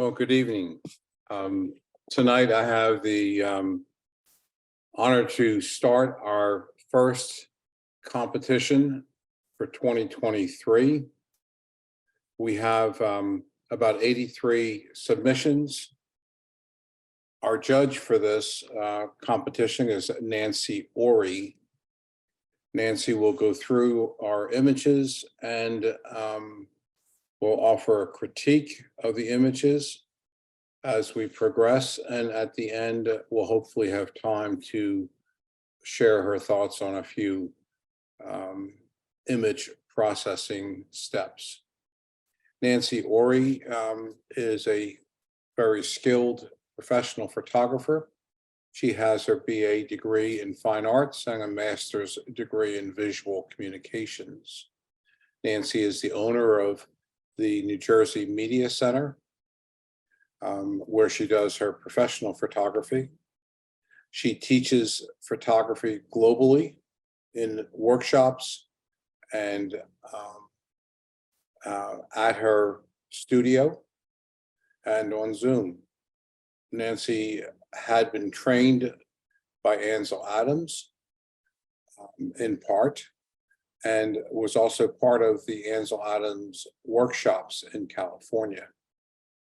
Well, good evening. Um, Tonight I have the honor to start our first competition for 2023. We have about 83 submissions. Our judge for this competition is Nancy Ori. Nancy will go through our images and we'll offer a critique of the images as we progress, and at the end, we'll hopefully have time to share her thoughts on a few image processing steps. Nancy Ori is a very skilled professional photographer. She has her BA degree in fine arts and a master's degree in visual communications. Nancy is the owner of the New Jersey Media Center, where she does her professional photography. She teaches photography globally in workshops and at her studio and on Zoom. Nancy had been trained by Ansel Adams in part, and was also part of the Ansel Adams workshops in California.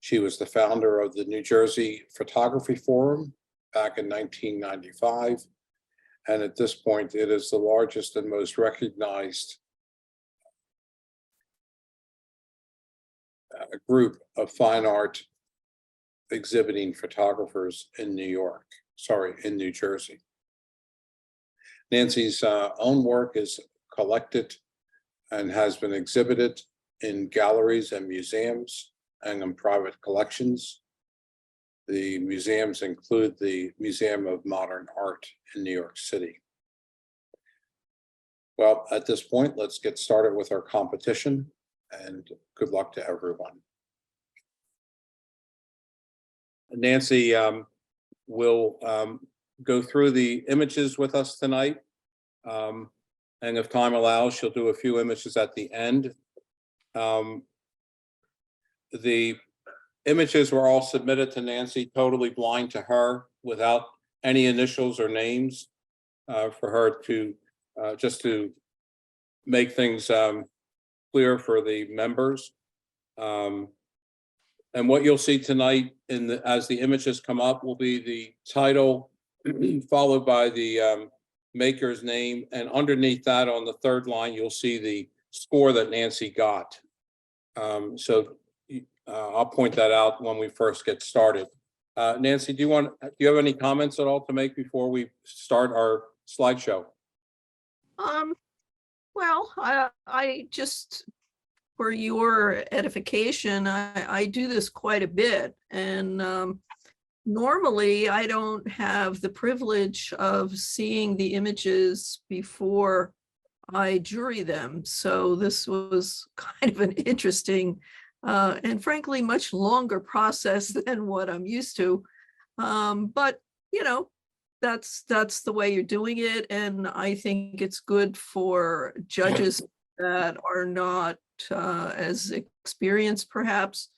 She was the founder of the New Jersey Photography Forum back in 1995. And at this point, it is the largest and most recognized group of fine art exhibiting photographers in in New Jersey. Nancy's own work is collected and has been exhibited in galleries and museums and in private collections. The museums include the Museum of Modern Art in New York City. Well, at this point, let's get started with our competition, and good luck to everyone. Nancy will go through the images with us tonight. And if time allows, she'll do a few images at the end. The images were all submitted to Nancy totally blind to her, without any initials or names, for her to just to make things clear for the members. And what you'll see tonight as the images come up will be the title followed by the maker's name, and underneath that on the third line you'll see the score that Nancy got. I'll point that out when we first get started. Nancy, do you have any comments at all to make before we start our slideshow? Well, I just, for your edification, I do this quite a bit, and normally I don't have the privilege of seeing the images before I jury them. So this was kind of an interesting and frankly, much longer process than what I'm used to. But, you know, that's the way you're doing it. And I think it's good for judges that are not as experienced, perhaps,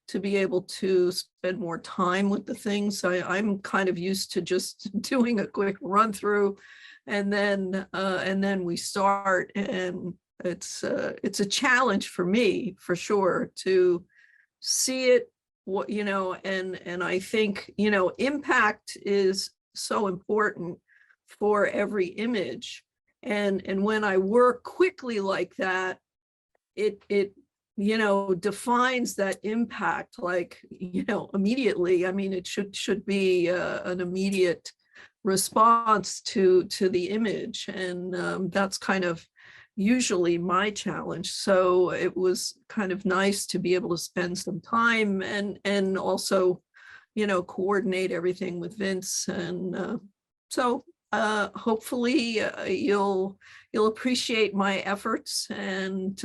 to be able to spend more time with the things. I'm kind of used to just doing a quick run through, and then we start, and it's a challenge for me, for sure, to see it, and I think, impact is so important for every image. And when I work quickly like that, it defines that impact, like, immediately. I mean, it should be an immediate response to the image, and that's kind of usually my challenge. So it was kind of nice to be able to spend some time and also, coordinate everything with Vince. And so hopefully you'll appreciate my efforts, and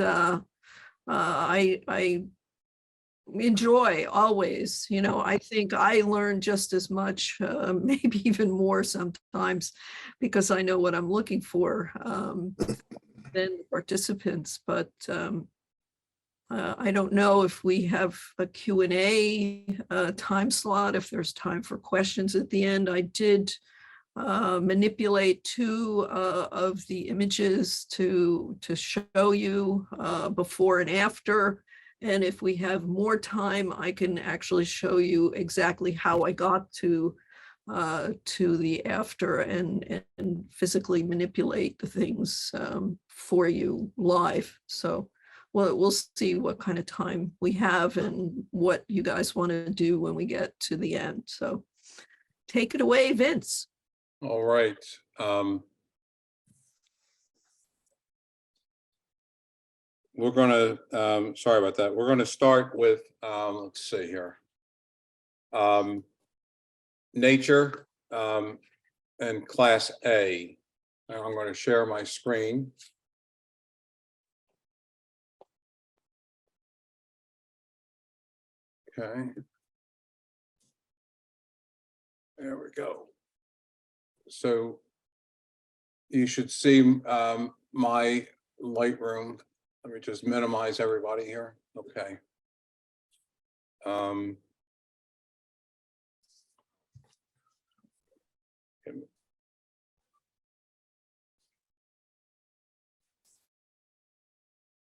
I enjoy always. I think I learn just as much, maybe even more sometimes, because I know what I'm looking for than the participants. But I don't know if we have a Q&A time slot, if there's time for questions at the end. I did manipulate two of the images to show you before and after. And if we have more time, I can actually show you exactly how I got to the after and physically manipulate the things for you live. So we'll see what kind of time we have and what you guys want to do when we get to the end. So take it away, Vince. All right. We're going to, sorry about that. We're going to start with, let's see here. Nature and Class A. Now I'm going to share my screen. Okay. There we go. So you should see my Lightroom. Let me just minimize everybody here. Okay.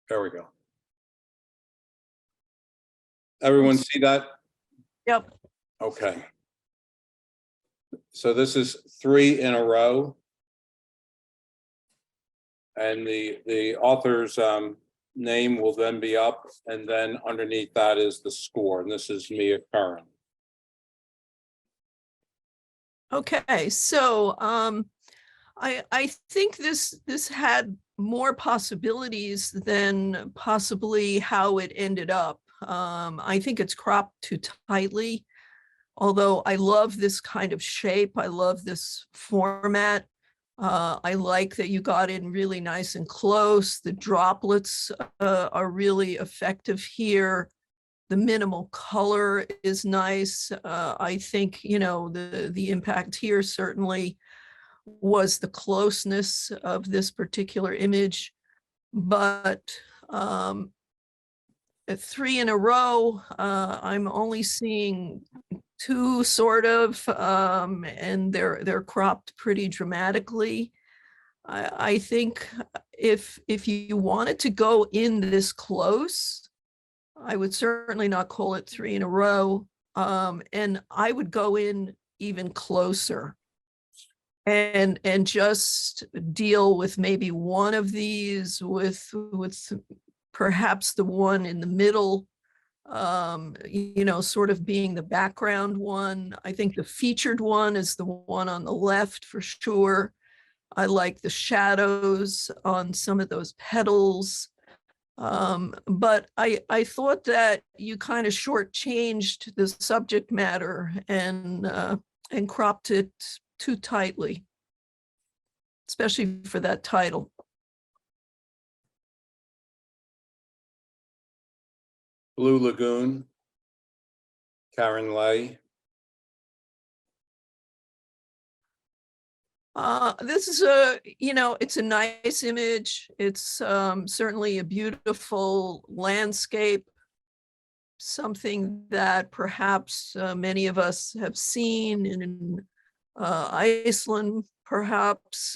There we go. Everyone see that? Yep. Okay. So this is 3 in a row. And the author's name will then be up, and then underneath that is the score, and this is Mia Curran. Okay, so I think this had more possibilities than possibly how it ended up. I think it's cropped too tightly, although I love this kind of shape. I love this format. I like that you got in really nice and close. The droplets are really effective here. The minimal color is nice. I think, you know, the impact here certainly was the closeness of this particular image, but at 3 in a row, I'm only seeing 2 sort of, and they're cropped pretty dramatically. I think if you wanted to go in this close, I would certainly not call it 3 in a row. And I would go in even closer and just deal with maybe one of these with perhaps the one in the middle, you know, sort of being the background one. I think the featured one is the one on the left for sure. I like the shadows on some of those petals. But I thought that you kind of shortchanged the subject matter and cropped it too tightly, especially for that title. Blue Lagoon, Karen Lay. This is a, you know, it's a nice image. It's certainly a beautiful landscape, something that perhaps many of us have seen in Iceland, perhaps.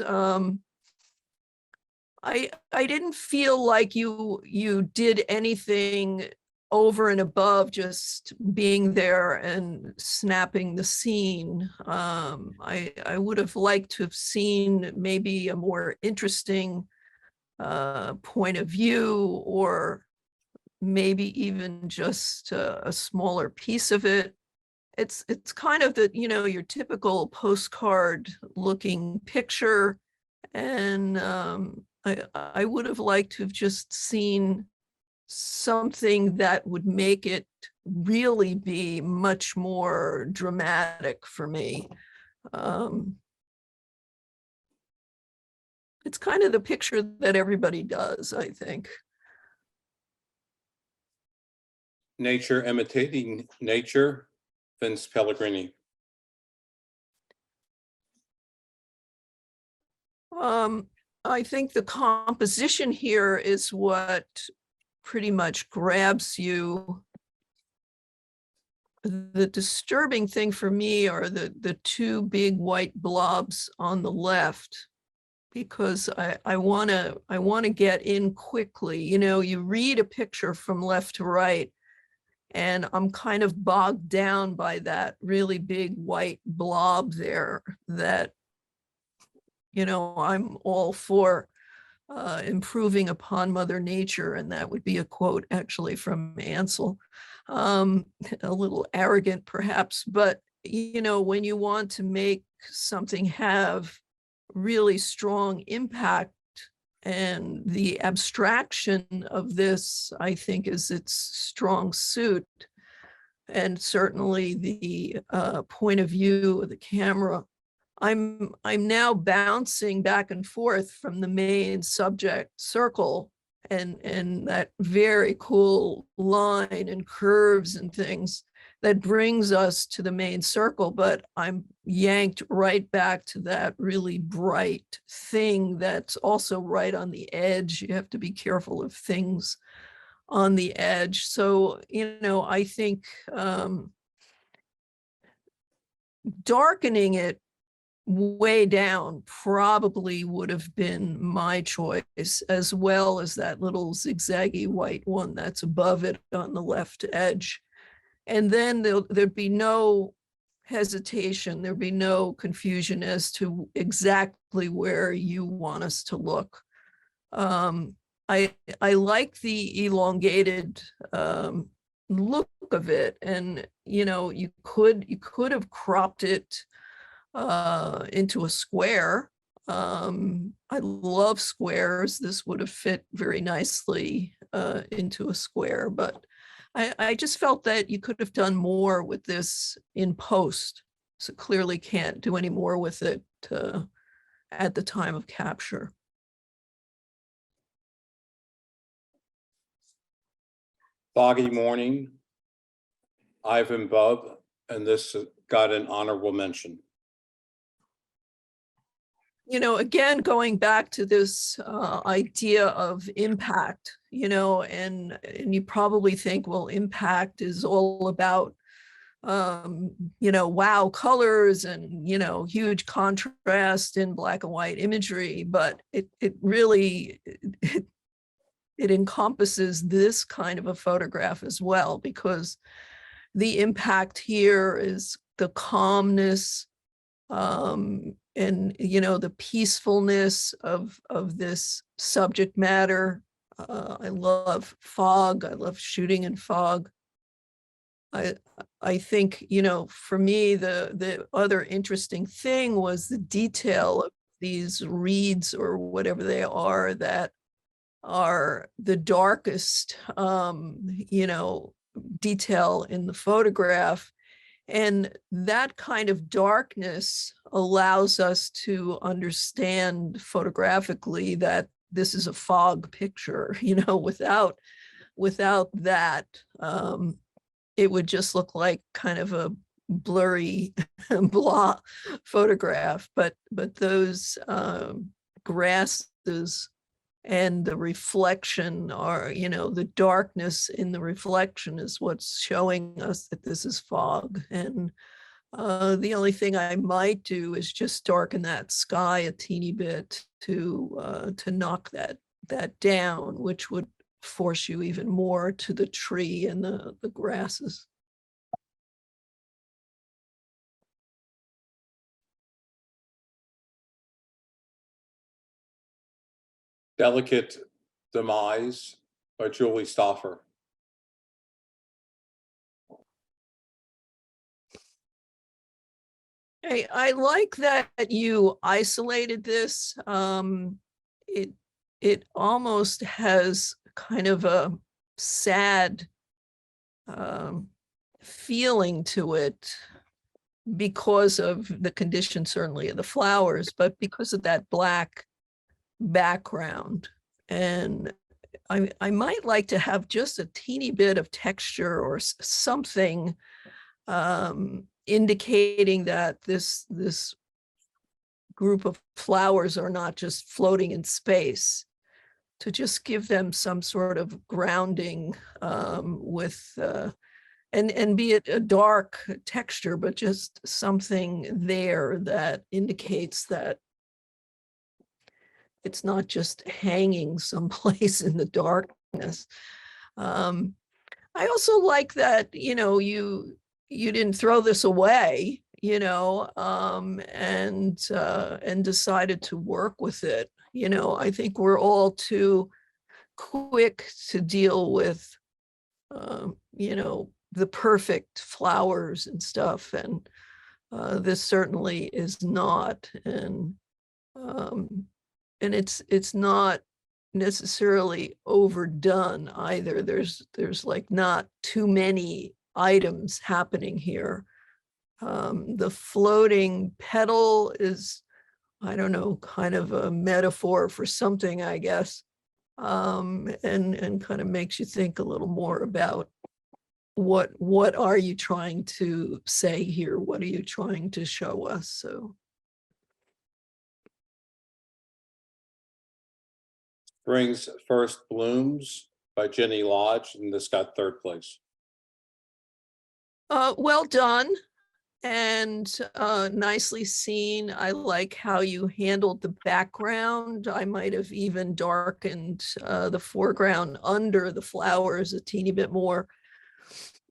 I didn't feel like you did anything over and above just being there and snapping the scene. I would have liked to have seen maybe a more interesting point of view, or maybe even just a smaller piece of it. It's kind of the, you know, your typical postcard looking picture. And I would have liked to have just seen something that would make it really be much more dramatic for me. It's kind of the picture that everybody does, I think. Nature imitating nature, Vince Pellegrini. I think the composition here is what pretty much grabs you. The disturbing thing for me are the two big white blobs on the left, because I want to get in quickly. You know, you read a picture from left to right, and I'm kind of bogged down by that really big white blob there that, you know, I'm all for improving upon Mother Nature. And that would be a quote actually from Ansel. A little arrogant perhaps, but you know, when you want to make something have really strong impact, and the abstraction of this, I think, is its strong suit. And certainly the point of view of the camera. I'm now bouncing back and forth from the main subject circle and that very cool line and curves and things that brings us to the main circle, but I'm yanked right back to that really bright thing that's also right on the edge. You have to be careful of things on the edge. So, you know, I think darkening it way down probably would have been my choice, as well as that little zigzaggy white one that's above it on the left edge. And then there'd be no hesitation, there'd be no confusion as to exactly where you want us to look. I like the elongated look of it, and you know, you could have cropped it into a square. I love squares. This would have fit very nicely into a square, but I just felt that you could have done more with this in post. So clearly can't do any more with it at the time of capture. Foggy Morning, Ivan Bub, and this got an honorable mention. You know, again, going back to this idea of impact, you know, and you probably think, well, impact is all about, you know, wow colors and, you know, huge contrast in black and white imagery, but it really, it encompasses this kind of a photograph as well, because the impact here is the calmness, and you know, the peacefulness of this subject matter. I love fog. I love shooting in fog. I think, you know, for me, the other interesting thing was the detail of these reeds or whatever they are that are the darkest, you know, detail in the photograph. And that kind of darkness allows us to understand photographically that this is a fog picture. You know, without that, it would just look like kind of a blurry blah photograph. But those grasses and the reflection are, you know, the darkness in the reflection is what's showing us that this is fog. And the only thing I might do is just darken that sky a teeny bit to knock that down, which would force you even more to the tree and the grasses. Delicate Demise by Julie Stoffer. I like that you isolated this. It almost has kind of a sad feeling to it because of the condition, certainly of the flowers, but because of that black background. And I might like to have just a teeny bit of texture or something indicating that this group of flowers are not just floating in space. to just give them some sort of grounding with and be it a dark texture, but just something there that indicates that it's not just hanging someplace in the darkness. I also like that, you didn't throw this away, and decided to work with it. I think we're all too quick to deal with, the perfect flowers and stuff. And this certainly is not. Um, and it's not necessarily overdone either. There's like not too many items happening here. The floating petal is, I don't know, kind of a metaphor for something, I guess. And kind of makes you think a little more about what are you trying to say here? What are you trying to show us? So Spring's First Blooms by Jenny Lodge, and this got third place. well done and nicely seen. I like how you handled the background. I might have even darkened the foreground under the flowers a teeny bit more.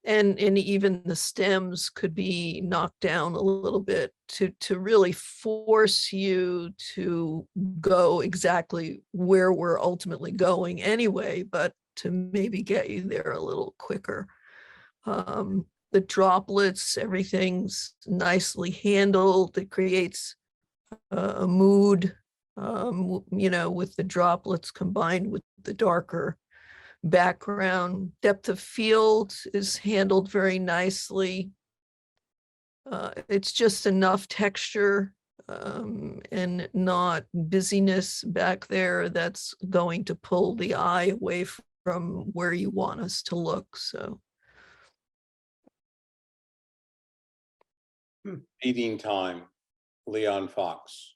And even the stems could be knocked down a little bit to really force you to go exactly where we're ultimately going anyway, but to maybe get you there a little quicker. The droplets, everything's nicely handled. It creates a mood, with the droplets combined with the darker background. Depth of field is handled very nicely. It's just enough texture and not busyness back there that's going to pull the eye away from where you want us to look. So Feeding Time, Leon Fox.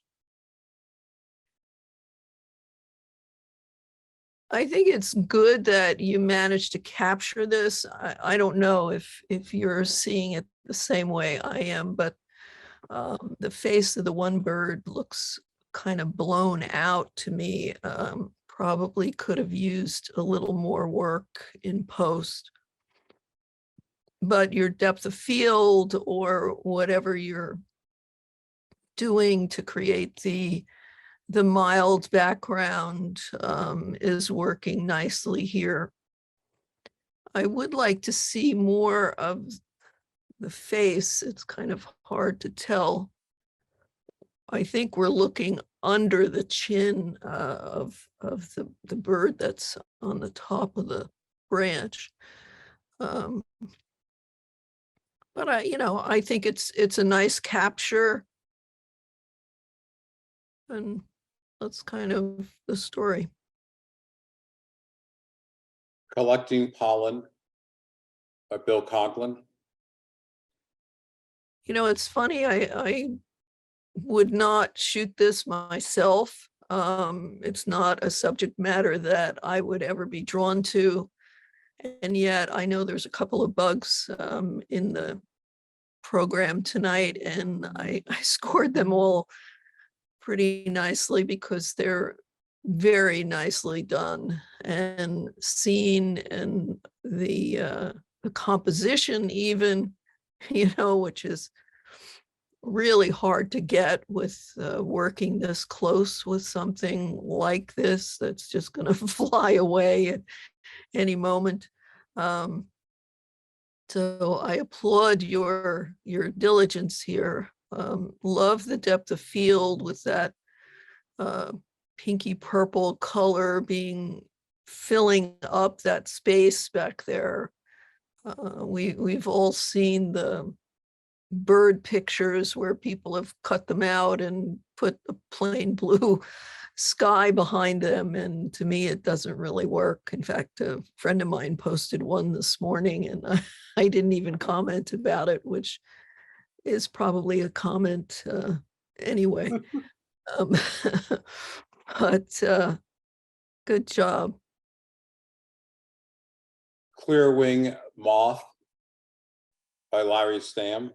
I think it's good that you managed to capture this. I don't know if you're seeing it the same way I am, but the face of the one bird looks kind of blown out to me. Probably could have used a little more work in post. But your depth of field or whatever you're doing to create the mild background is working nicely here. I would like to see more of the face. It's kind of hard to tell. I think we're looking under the chin of the bird that's on the top of the branch. But I think it's a nice capture. And that's kind of the story. Collecting Pollen by Bill Coughlin. It's funny, I would not shoot this myself. It's not a subject matter that I would ever be drawn to. And yet I know there's a couple of bugs in the program tonight, and I scored them all pretty nicely because they're very nicely done and seen, and the composition even, which is really hard to get with working this close with something like this that's just going to fly away at any moment. So I applaud your diligence here. Love the depth of field with that pinky purple color filling up that space back there. We've all seen the bird pictures where people have cut them out and put a plain blue sky behind them, and to me it doesn't really work. In fact, a friend of mine posted one this morning and I didn't even comment about it, which is probably a comment anyway. um, but Good job. Clear wing moth by Larry Stamm.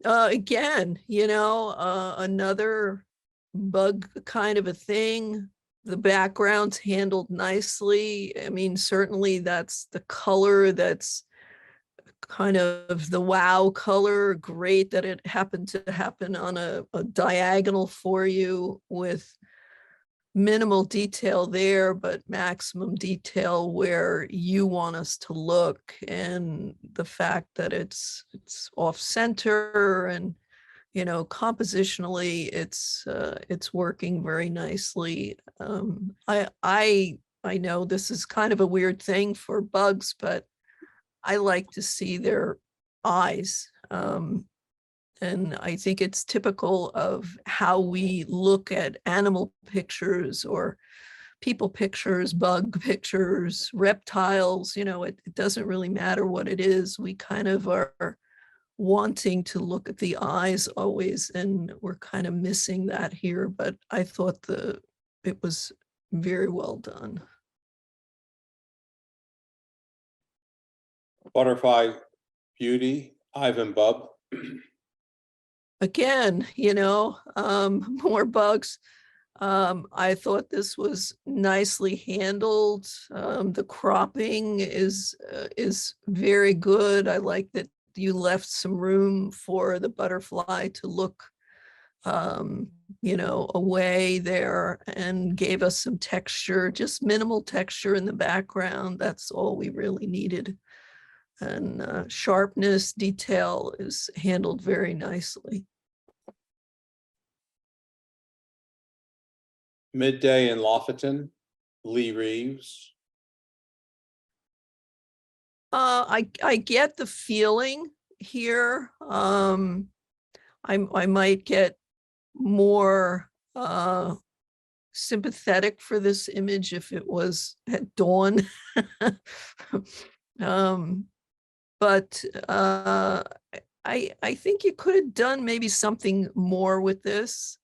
Again, another bug kind of a thing. The background's handled nicely. I mean, certainly that's the color that's kind of the wow color. Great that it happened to happen on a diagonal for you with minimal detail there, but maximum detail where you want us to look. And the fact that it's off center and compositionally it's working very nicely. I know this is kind of a weird thing for bugs, but I like to see their eyes. And I think it's typical of how we look at animal pictures or people pictures, bug pictures, reptiles. It doesn't really matter what it is. We kind of are wanting to look at the eyes always, and we're kind of missing that here. But I thought it was very well done. Butterfly Beauty, Ivan Bub. Again, more bugs. I thought this was nicely handled. The cropping is very good. I like that you left some room for the butterfly to look away there, and gave us some texture, just minimal texture in the background. That's all we really needed. And sharpness, detail is handled very nicely. Midday in Lofton, Lee Reeves. I get the feeling here. I might get more sympathetic for this image if it was at dawn. But I think you could have done maybe something more with this.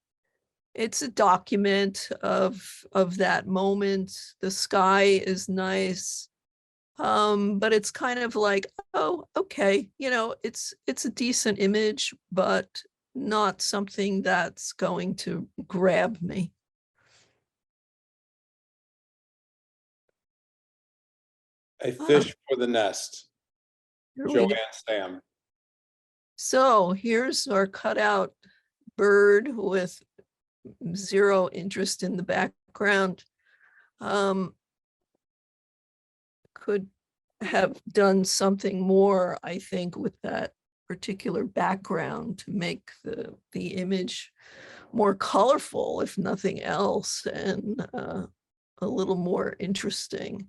It's a document of that moment. The sky is nice. But it's kind of like, oh, okay, it's a decent image, but not something that's going to grab me. A Fish for the Nest, Here we Joanne go. Stamm. So here's our cutout bird with zero interest in the background. Could have done something more, I think, with that particular background to make the image more colorful, if nothing else, and a little more interesting.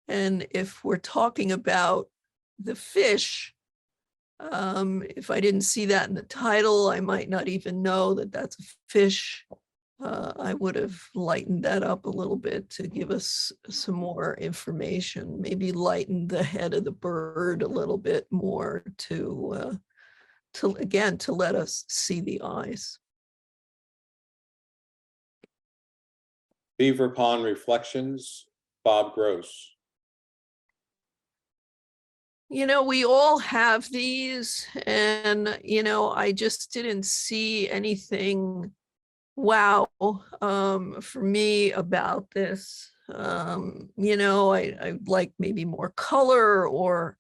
And if we're talking about the fish, if I didn't see that in the title, I might not even know that that's a fish. I would have lightened that up a little bit to give us some more information, maybe lighten the head of the bird a little bit more to let us see the eyes. Beaver Pond Reflections, Bob Gross. We all have these, and I just didn't see anything wow for me about this. I like maybe more color, or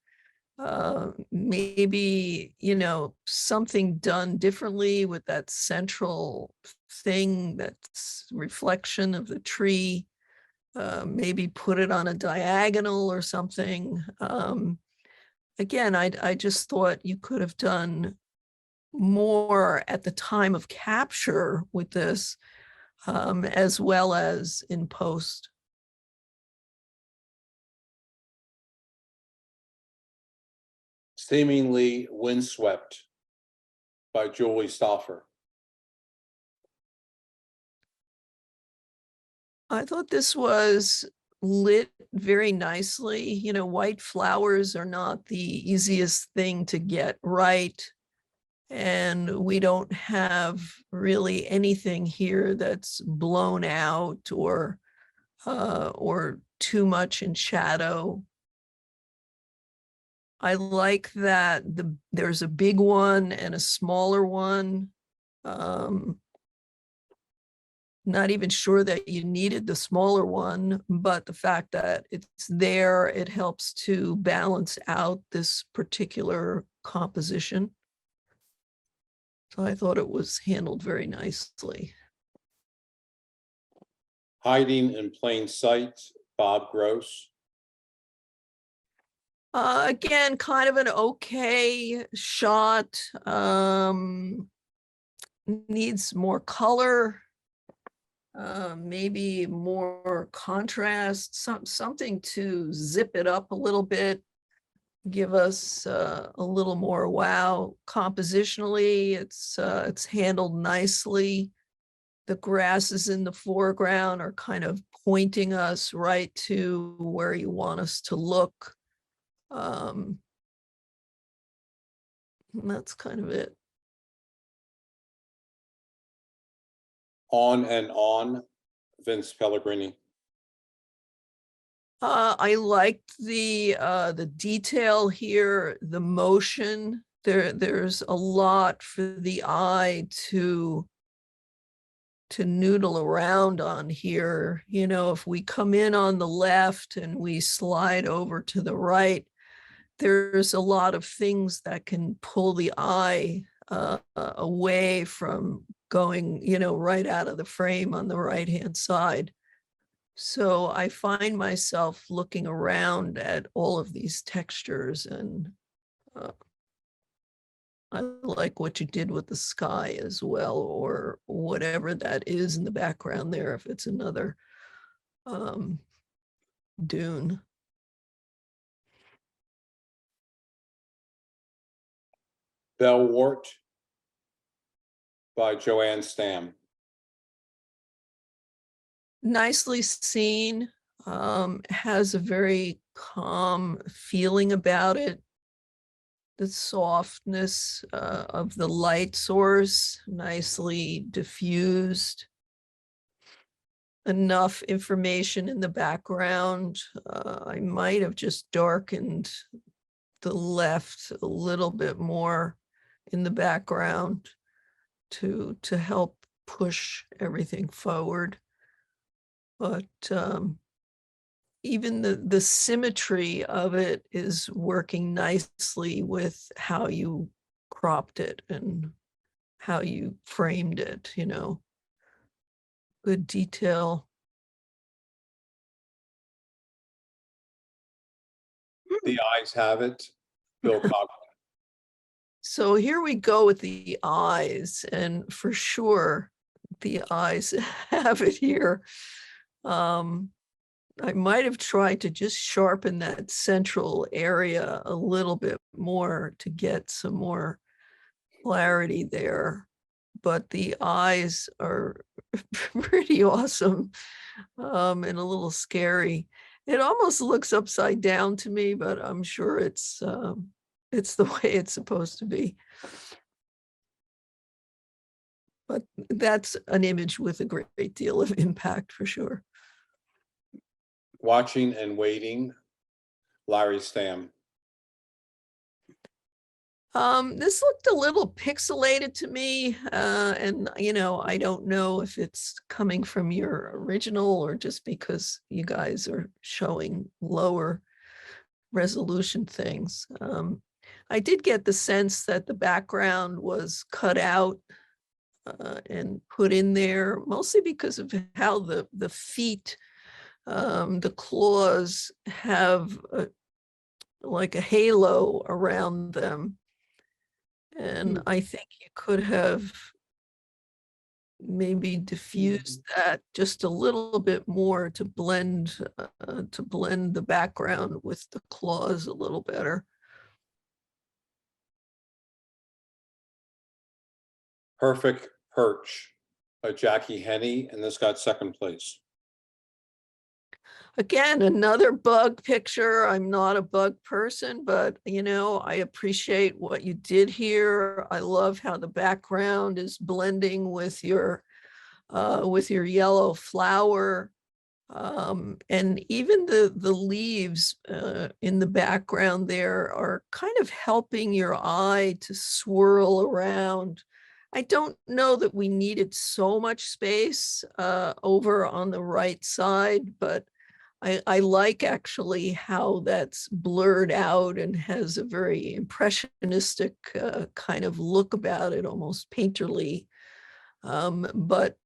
maybe something done differently with that central thing, that's reflection of the tree. Maybe put it on a diagonal or something. Again, I just thought you could have done more at the time of capture with this, as well as in post. Seemingly Windswept by Julie Stauffer. I thought this was lit very nicely. White flowers are not the easiest thing to get right. And we don't have really anything here that's blown out or or too much in shadow. I like that there's a big one and a smaller one. Not even sure that you needed the smaller one, but the fact that it's there, it helps to balance out this particular composition. So I thought it was handled very nicely. Hiding in plain sight, Bob Gross. Again, kind of an okay shot. Needs more color, maybe more contrast, something to zip it up a little bit, give us a little more wow. Compositionally, it's handled nicely. The grasses in the foreground are kind of pointing us right to where you want us to look. And that's kind of it. On and On, Vince Pellegrini. I liked the detail here, the motion. There's a lot for the eye to noodle around on here. You know, if we come in on the left and we slide over to the right, there's a lot of things that can pull the eye away from going, you know, right out of the frame on the right-hand side. So I find myself looking around at all of these textures, and I like what you did with the sky as well, or whatever that is in the background there, if it's another dune. Bellwort by Joanne Stam. Nicely seen, has a very calm feeling about it. The softness of the light source, nicely diffused. Enough information in the background. I might have just darkened the left a little bit more in the background to help push everything forward. But even the symmetry of it is working nicely with how you cropped it and how you framed it, you know. Good detail. The Eyes Have It, Bill Cox. So here we go with the eyes, and for sure, the eyes have it here. I might have tried to just sharpen that central area a little bit more to get some more clarity there, but the eyes are pretty awesome, and a little scary. It almost looks upside down to me, but I'm sure it's the way it's supposed to be. But that's an image with a great deal of impact for sure. Watching and Waiting, Larry Stam. This looked a little pixelated to me, and you know, I don't know if it's coming from your original or just because you guys are showing lower resolution things. I did get the sense that the background was cut out and put in there, mostly because of how the feet, the claws have like a halo around them. And I think you could have maybe diffused that just a little bit more to blend the background with the claws a little better. Perfect Perch by Jackie Henney, and this got second place. Again, another bug picture. I'm not a bug person, but you know, I appreciate what you did here. I love how the background is blending with your yellow flower. And even the leaves in the background there are kind of helping your eye to swirl around. I don't know that we needed so much space over on the right side, but I like actually how that's blurred out and has a very impressionistic kind of look about it, almost painterly. But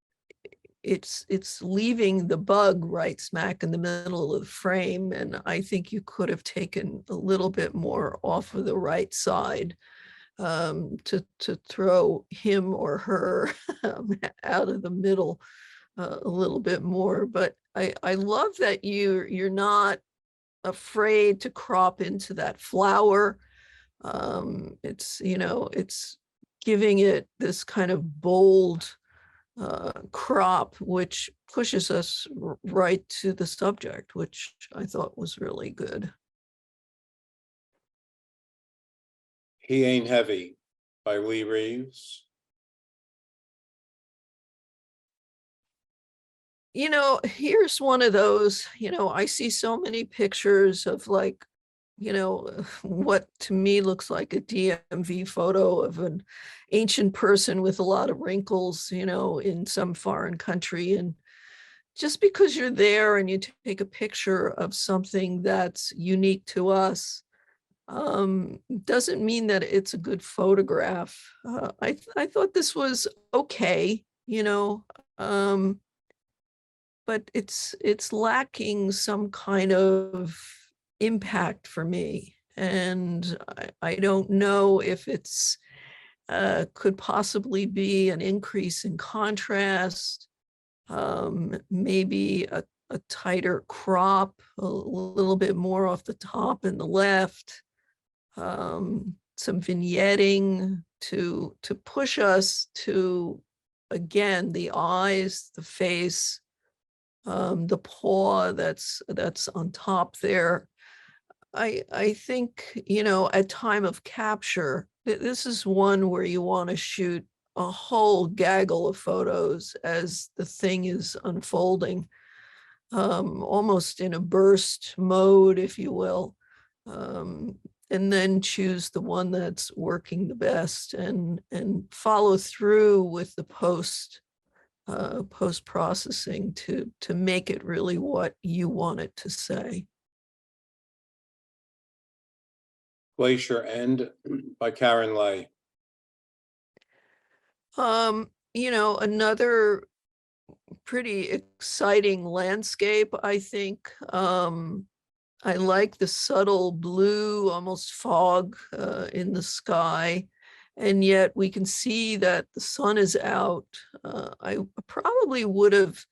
it's leaving the bug right smack in the middle of the frame, and I think you could have taken a little bit more off of the right side to throw him or her out of the middle a little bit more. But I love that you're not afraid to crop into that flower. It's, you know, it's giving it this kind of bold crop, which pushes us right to the subject, which I thought was really good. He Ain't Heavy by Lee Reeves. You know, here's one of those, you know, I see so many pictures of like, you know, what to me looks like a DMV photo of an ancient person with a lot of wrinkles, you know, in some foreign country. And just because you're there and you take a picture of something that's unique to us, doesn't mean that it's a good photograph. I thought this was okay, you know, but it's lacking some kind of impact for me. And I don't know if it's could possibly be an increase in contrast, maybe a tighter crop, a little bit more off the top and the left, some vignetting to push us to, again, the eyes, the face, the paw that's on top there. I think, you know, at time of capture, this is one where you want to shoot a whole gaggle of photos as the thing is unfolding, almost in a burst mode, if you will, and then choose the one that's working the best and follow through with the post processing to make it really what you want it to say. Glacier End by Karen Lay. You know, another pretty exciting landscape, I think. I like the subtle blue, almost fog in the sky, and yet we can see that the sun is out. I probably would have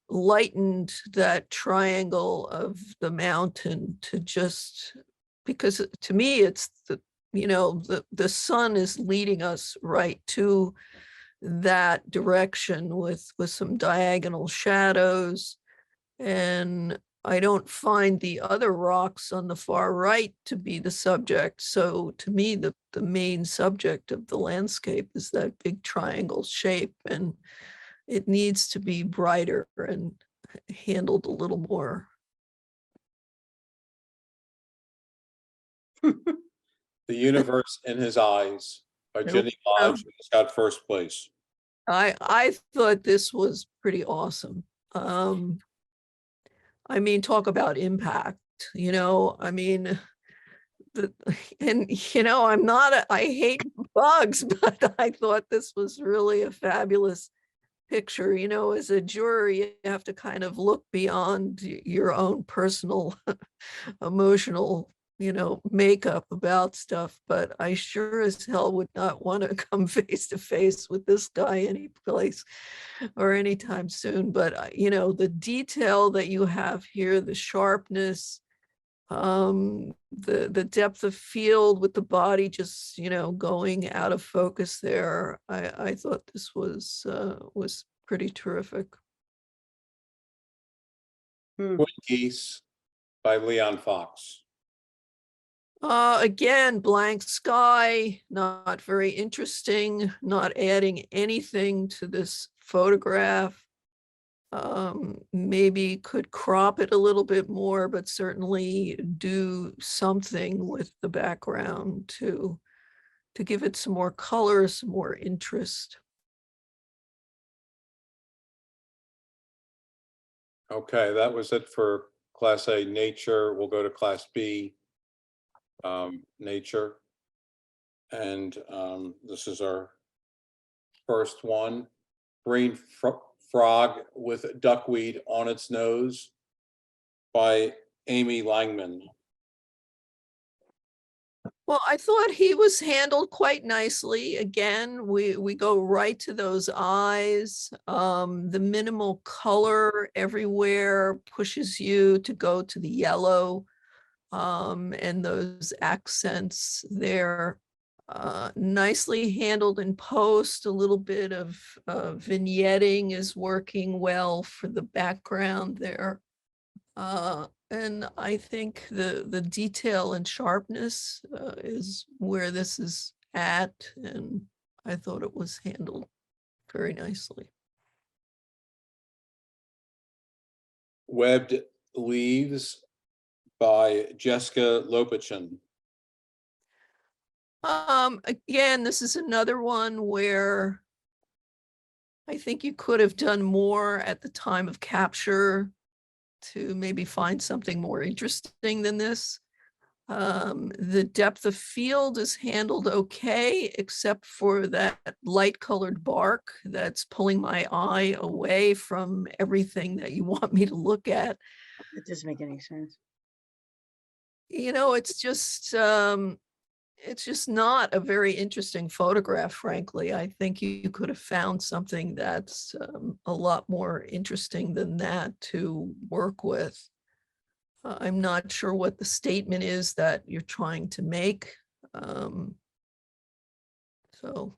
lightened that triangle of the mountain to just, because to me it's the, you know, the sun is leading us right to that direction with some diagonal shadows. And I don't find the other rocks on the far right to be the subject. So to me, the main subject of the landscape is that big triangle shape, and it needs to be brighter and handled a little more. The Universe in His Eyes by Jenny Lodge, who's got first place. I thought this was pretty awesome. I mean, talk about impact, you know, I mean, and you know, I hate bugs, but I thought this was really a fabulous picture. You know, as a juror, you have to kind of look beyond your own personal emotional, you know, makeup about stuff. But I sure as hell would not want to come face to face with this guy any place or anytime soon. But you know, the detail that you have here, the sharpness, the depth of field with the body just, you know, going out of focus there. I thought this was pretty terrific. Twin Geese by Leon Fox. Again, blank sky, not very interesting, not adding anything to this photograph. maybe could crop it a little bit more, but certainly do something with the background to give it some more color, some more interest. Okay, that was it for Class A nature. We'll go to Class B nature. And this is our first one. Green frog with duckweed on its nose by Amy Langman. Well, I thought he was handled quite nicely. Again, we go right to those eyes. The minimal color everywhere pushes you to go to the yellow, and those accents there. Nicely handled in post. A little bit of vignetting is working well for the background there. And I think the detail and sharpness is where this is at, and I thought it was handled very nicely. Webbed Leaves by Jessica Lopachin. Again, this is another one where I think you could have done more at the time of capture to maybe find something more interesting than this. The depth of field is handled okay, except for that light colored bark that's pulling my eye away from everything that you want me to look at. It doesn't make any sense. You know, it's just not a very interesting photograph, frankly. I think you could have found something that's a lot more interesting than that to work with. I'm not sure what the statement is that you're trying to make. So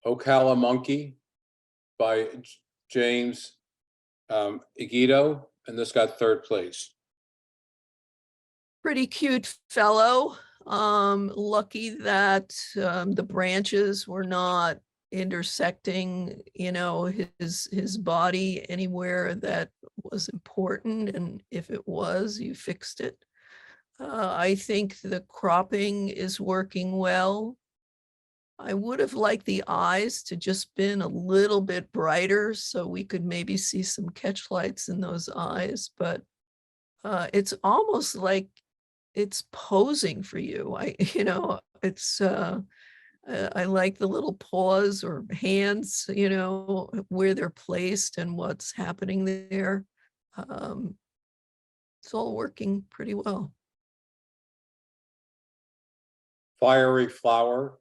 Ocala Monkey by James Igito, and this got third place. pretty cute fellow. Lucky that the branches were not intersecting, you know, his body anywhere that was important, and if it was, you fixed it. I think the cropping is working well. I would have liked the eyes to just been a little bit brighter so we could maybe see some catch lights in those eyes, but it's almost like it's posing for you. You know, it's I like the little paws or hands, you know, where they're placed and what's happening there. Um, it's all working pretty well. Fiery Flower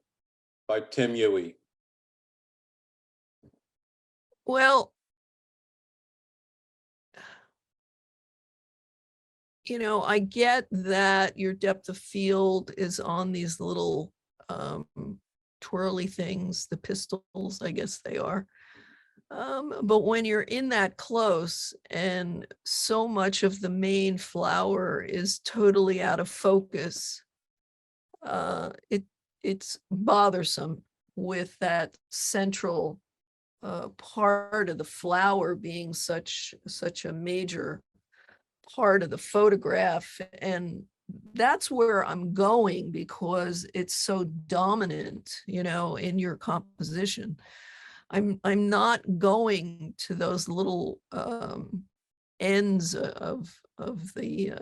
by Tim Huey. Well, you know, I get that your depth of field is on these little twirly things, the pistils, I guess they are. But when you're in that close and so much of the main flower is totally out of focus, it's bothersome with that central part of the flower being such a major part of the photograph. And that's where I'm going because it's so dominant, you know, in your composition. I'm not going to those little ends of the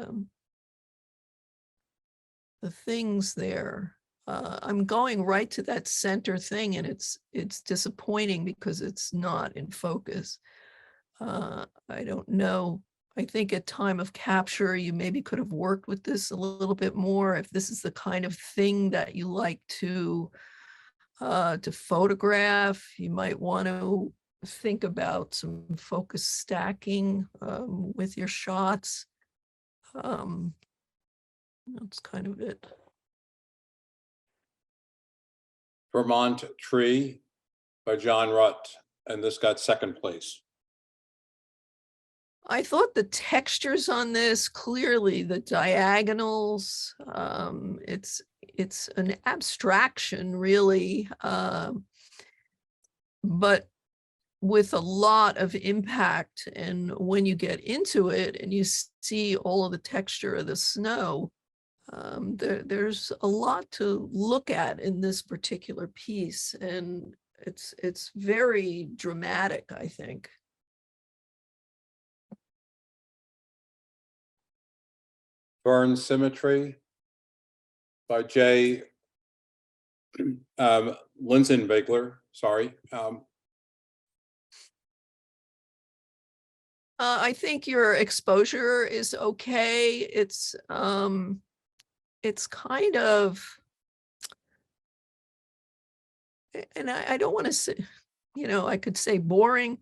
things there. I'm going right to that center thing, and it's disappointing because it's not in focus. I don't know. I think at time of capture, you maybe could have worked with this a little bit more. If this is the kind of thing that you like to photograph, you might want to think about some focus stacking with your shots. That's kind of it. Vermont Tree by John Rutt, and this got second place. I thought the textures on this, clearly the diagonals, it's an abstraction really. but with a lot of impact. And when you get into it and you see all of the texture of the snow, there's a lot to look at in this particular piece, and it's very dramatic, I think. Burn Symmetry by Jay Linsenbigler, sorry. I think your exposure is okay. It's kind of, and I don't want to say, I could say boring.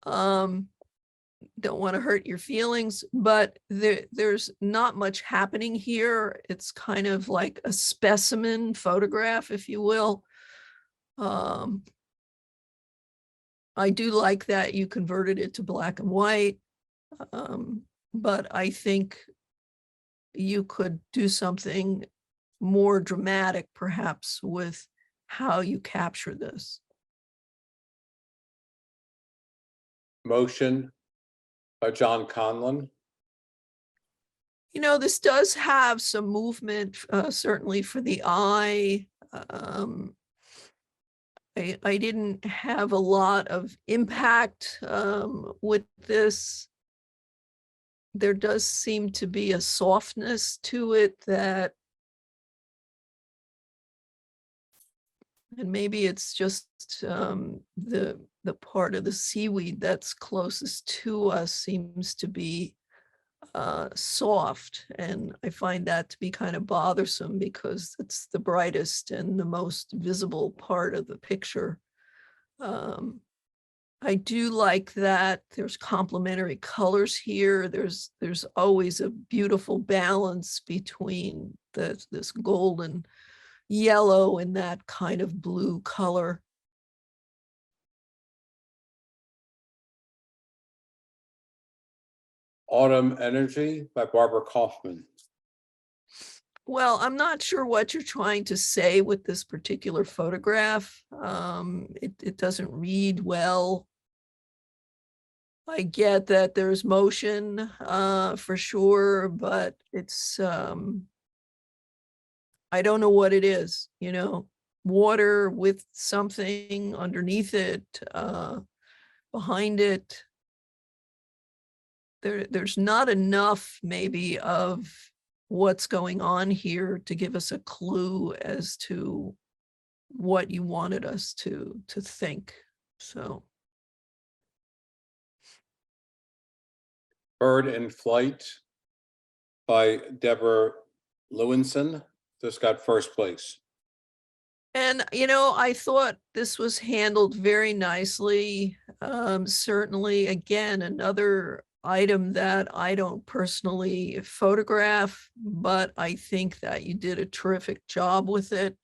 Don't want to hurt your feelings, but there's not much happening here. It's kind of like a specimen photograph, if you will. I do like that you converted it to black and white, but I think you could do something more dramatic, perhaps, with how you capture this. Motion by John Conlon. This does have some movement, certainly for the eye. I didn't have a lot of impact with this. There does seem to be a softness to it that, and maybe it's just the part of the seaweed that's closest to us seems to be soft, and I find that to be kind of bothersome because it's the brightest and the most visible part of the picture. I do like that there's complementary colors here. There's always a beautiful balance between this golden yellow and that kind of blue color. Autumn Energy by Barbara Kaufman. Well, I'm not sure what you're trying to say with this particular photograph. It doesn't read well. I get that there's motion for sure, but it's, I don't know what it is, water with something underneath it, behind it. There's not enough maybe of what's going on here to give us a clue as to what you wanted us to think. So Bird in Flight by Deborah Lewinson. This got first place. and I thought this was handled very nicely. Certainly, again, another item that I don't personally photograph, but I think that you did a terrific job with it.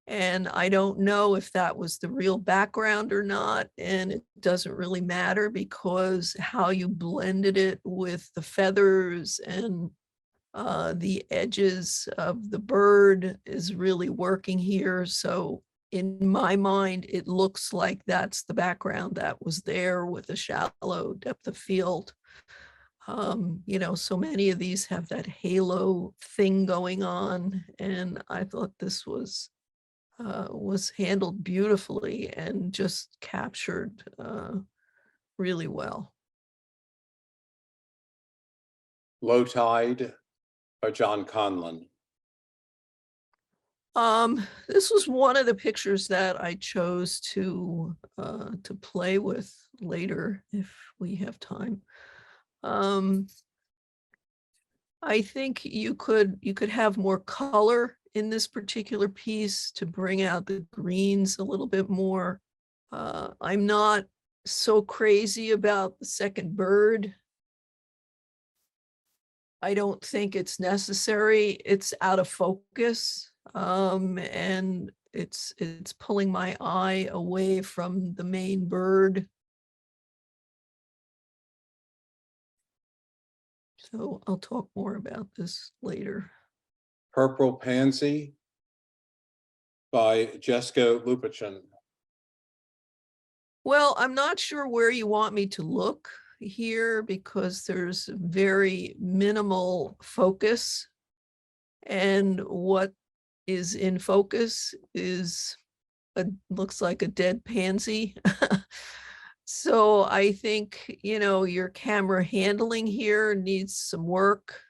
And I don't know if that was the real background or not, and it doesn't really matter because how you blended it with the feathers and the edges of the bird is really working here. So in my mind, it looks like that's the background that was there with a shallow depth of field. So many of these have that halo thing going on, and I thought this was handled beautifully and just captured really well. Low Tide by John Conlon. This was one of the pictures that I chose to play with later if we have time. I think you could have more color in this particular piece to bring out the greens a little bit more. I'm not so crazy about the second bird. I don't think it's necessary. It's out of focus, and it's pulling my eye away from the main bird. So I'll talk more about this later. Purple Pansy by Jessica Lupachin. Well, I'm not sure where you want me to look here because there's very minimal focus. And what is in focus is looks like a dead pansy. So I think, your camera handling here needs some work.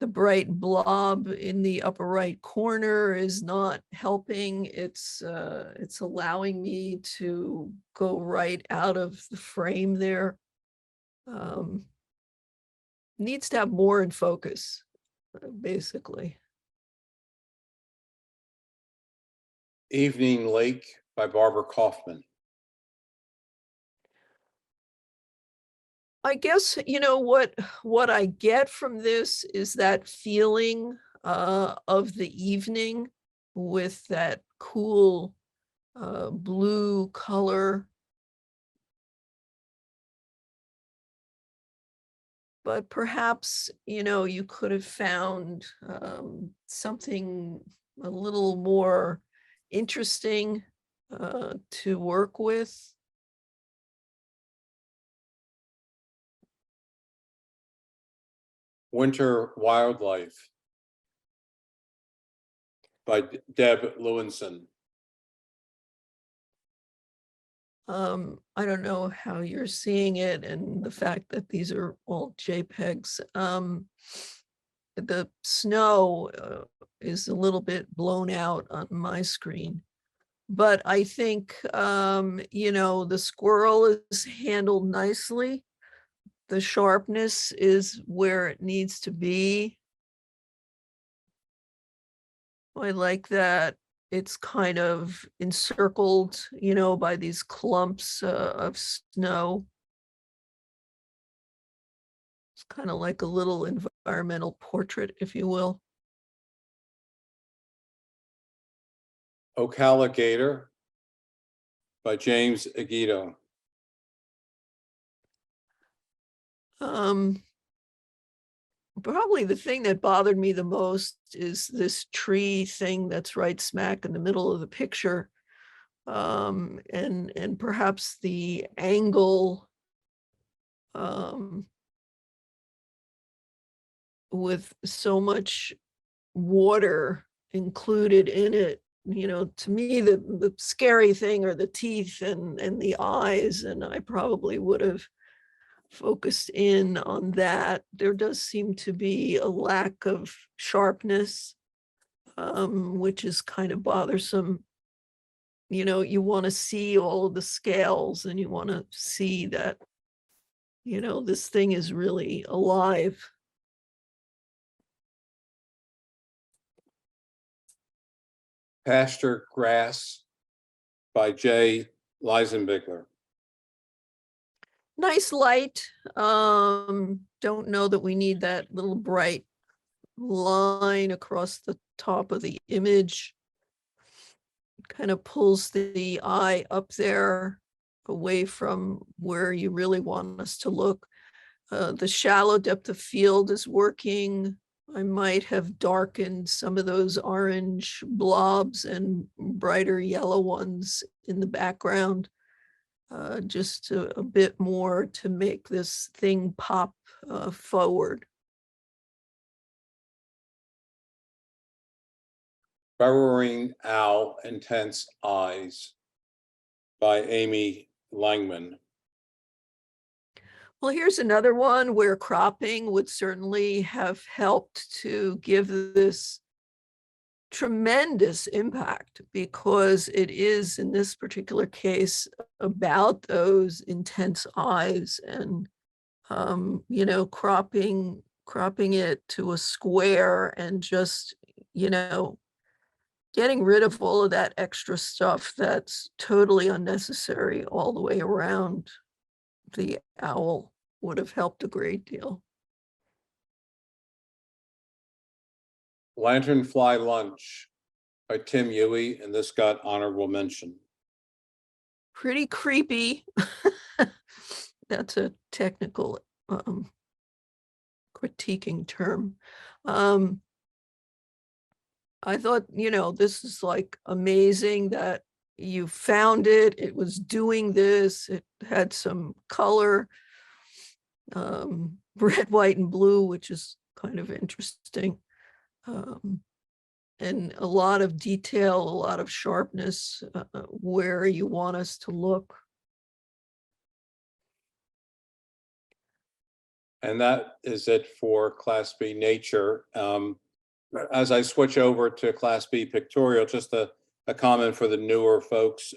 The bright blob in the upper right corner is not helping. It's allowing me to go right out of the frame there. Um, Needs to have more in focus, basically. Evening Lake by Barbara Kaufman. I guess, what I get from this is that feeling of the evening with that cool blue color. But perhaps, you could have found something a little more interesting to work with. Winter Wildlife by Deb Lewinson. I don't know how you're seeing it and the fact that these are all JPEGs. The snow is a little bit blown out on my screen. But I think, the squirrel is handled nicely. The sharpness is where it needs to be. I like that it's kind of encircled, by these clumps of snow. It's kind of like a little environmental portrait, if you will. Ocala Gator by James Agito. Probably the thing that bothered me the most is this tree thing that's right smack in the middle of the picture. And perhaps the angle with so much water included in it. To me, the scary thing are the teeth and the eyes, and I probably would have focused in on that. There does seem to be a lack of sharpness, which is kind of bothersome. You want to see all of the scales and you want to see that, this thing is really alive. Pasture Grass by Jay Leisenbigler. Nice light. Don't know that we need that little bright line across the top of the image. Kind of pulls the eye up there away from where you really want us to look. The shallow depth of field is working. I might have darkened some of those orange blobs and brighter yellow ones in the background, just a bit more to make this thing pop forward. Burrowing Owl Intense Eyes by Amy Langman. Well, here's another one where cropping would certainly have helped to give this tremendous impact, because it is, in this particular case, about those intense eyes, and cropping it to a square and just getting rid of all of that extra stuff that's totally unnecessary all the way around the owl would have helped a great deal. Lanternfly Lunch by Tim Huey, and this got honorable mention. Pretty creepy. That's a technical critiquing term. I thought, this is like amazing that you found it, it was doing this, it had some color, red, white, and blue, which is kind of interesting. And a lot of detail, a lot of sharpness, where you want us to look. And that is it for Class B nature. As I switch over to Class B pictorial, just a comment for the newer folks.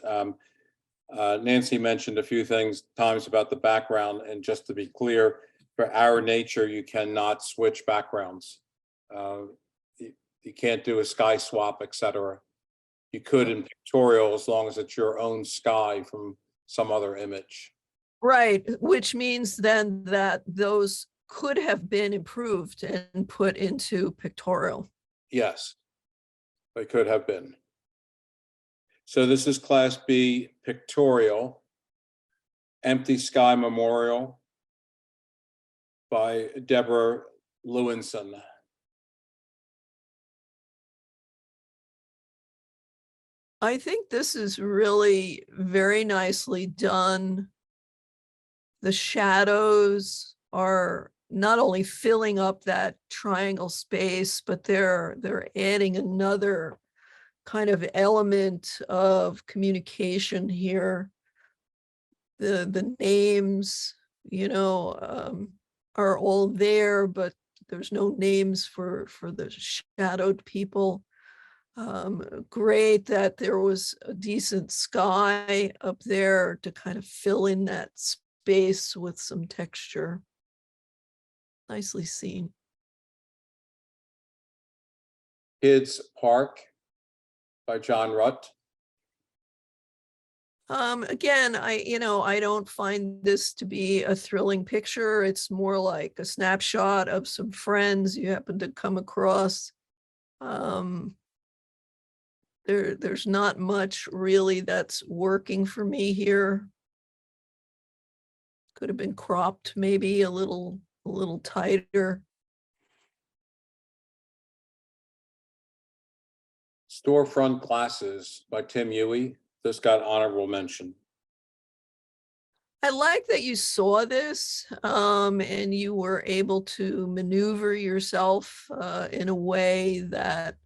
Nancy mentioned a few times about the background, and just to be clear, for our nature, you cannot switch backgrounds. You can't do a sky swap, etc. You could in pictorial as long as it's your own sky from some other image. Right, which means then that those could have been improved and put into pictorial. Yes, they could have been. So this is Class B pictorial, Empty Sky Memorial by Deborah Lewinson. I think this is really very nicely done. The shadows are not only filling up that triangle space, but they're adding another kind of element of communication here. The names, are all there, but there's no names for the shadowed people. Great that there was a decent sky up there to kind of fill in that space with some texture. Nicely seen. Kids Park by John Rutt. Again, I don't find this to be a thrilling picture. It's more like a snapshot of some friends you happen to come across. There's not much really that's working for me here. Could have been cropped maybe a little tighter. Storefront Glasses by Tim Huey. This got honorable mention. I like that you saw this, and you were able to maneuver yourself in a way that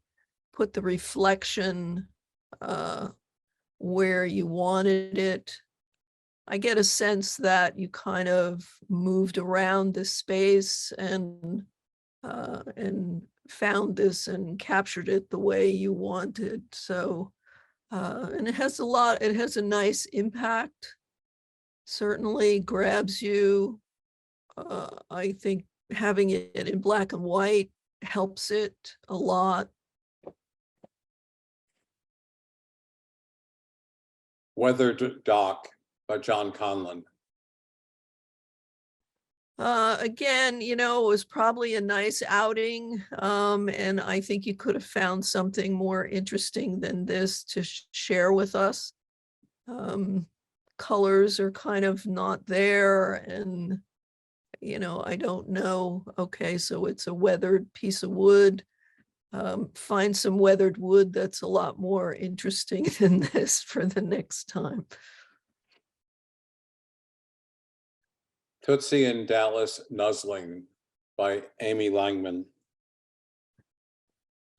put the reflection where you wanted it. I get a sense that you kind of moved around this space and found this and captured it the way you wanted. So, and it has a nice impact. Certainly grabs you. I think having it in black and white helps it a lot. Weathered Dock by John Conlon. Again, it was probably a nice outing, and I think you could have found something more interesting than this to share with us. Colors are kind of not there, and I don't know. Okay, so it's a weathered piece of wood. Find some weathered wood that's a lot more interesting than this for the next time. Tootsie and Dallas Nuzzling by Amy Langman.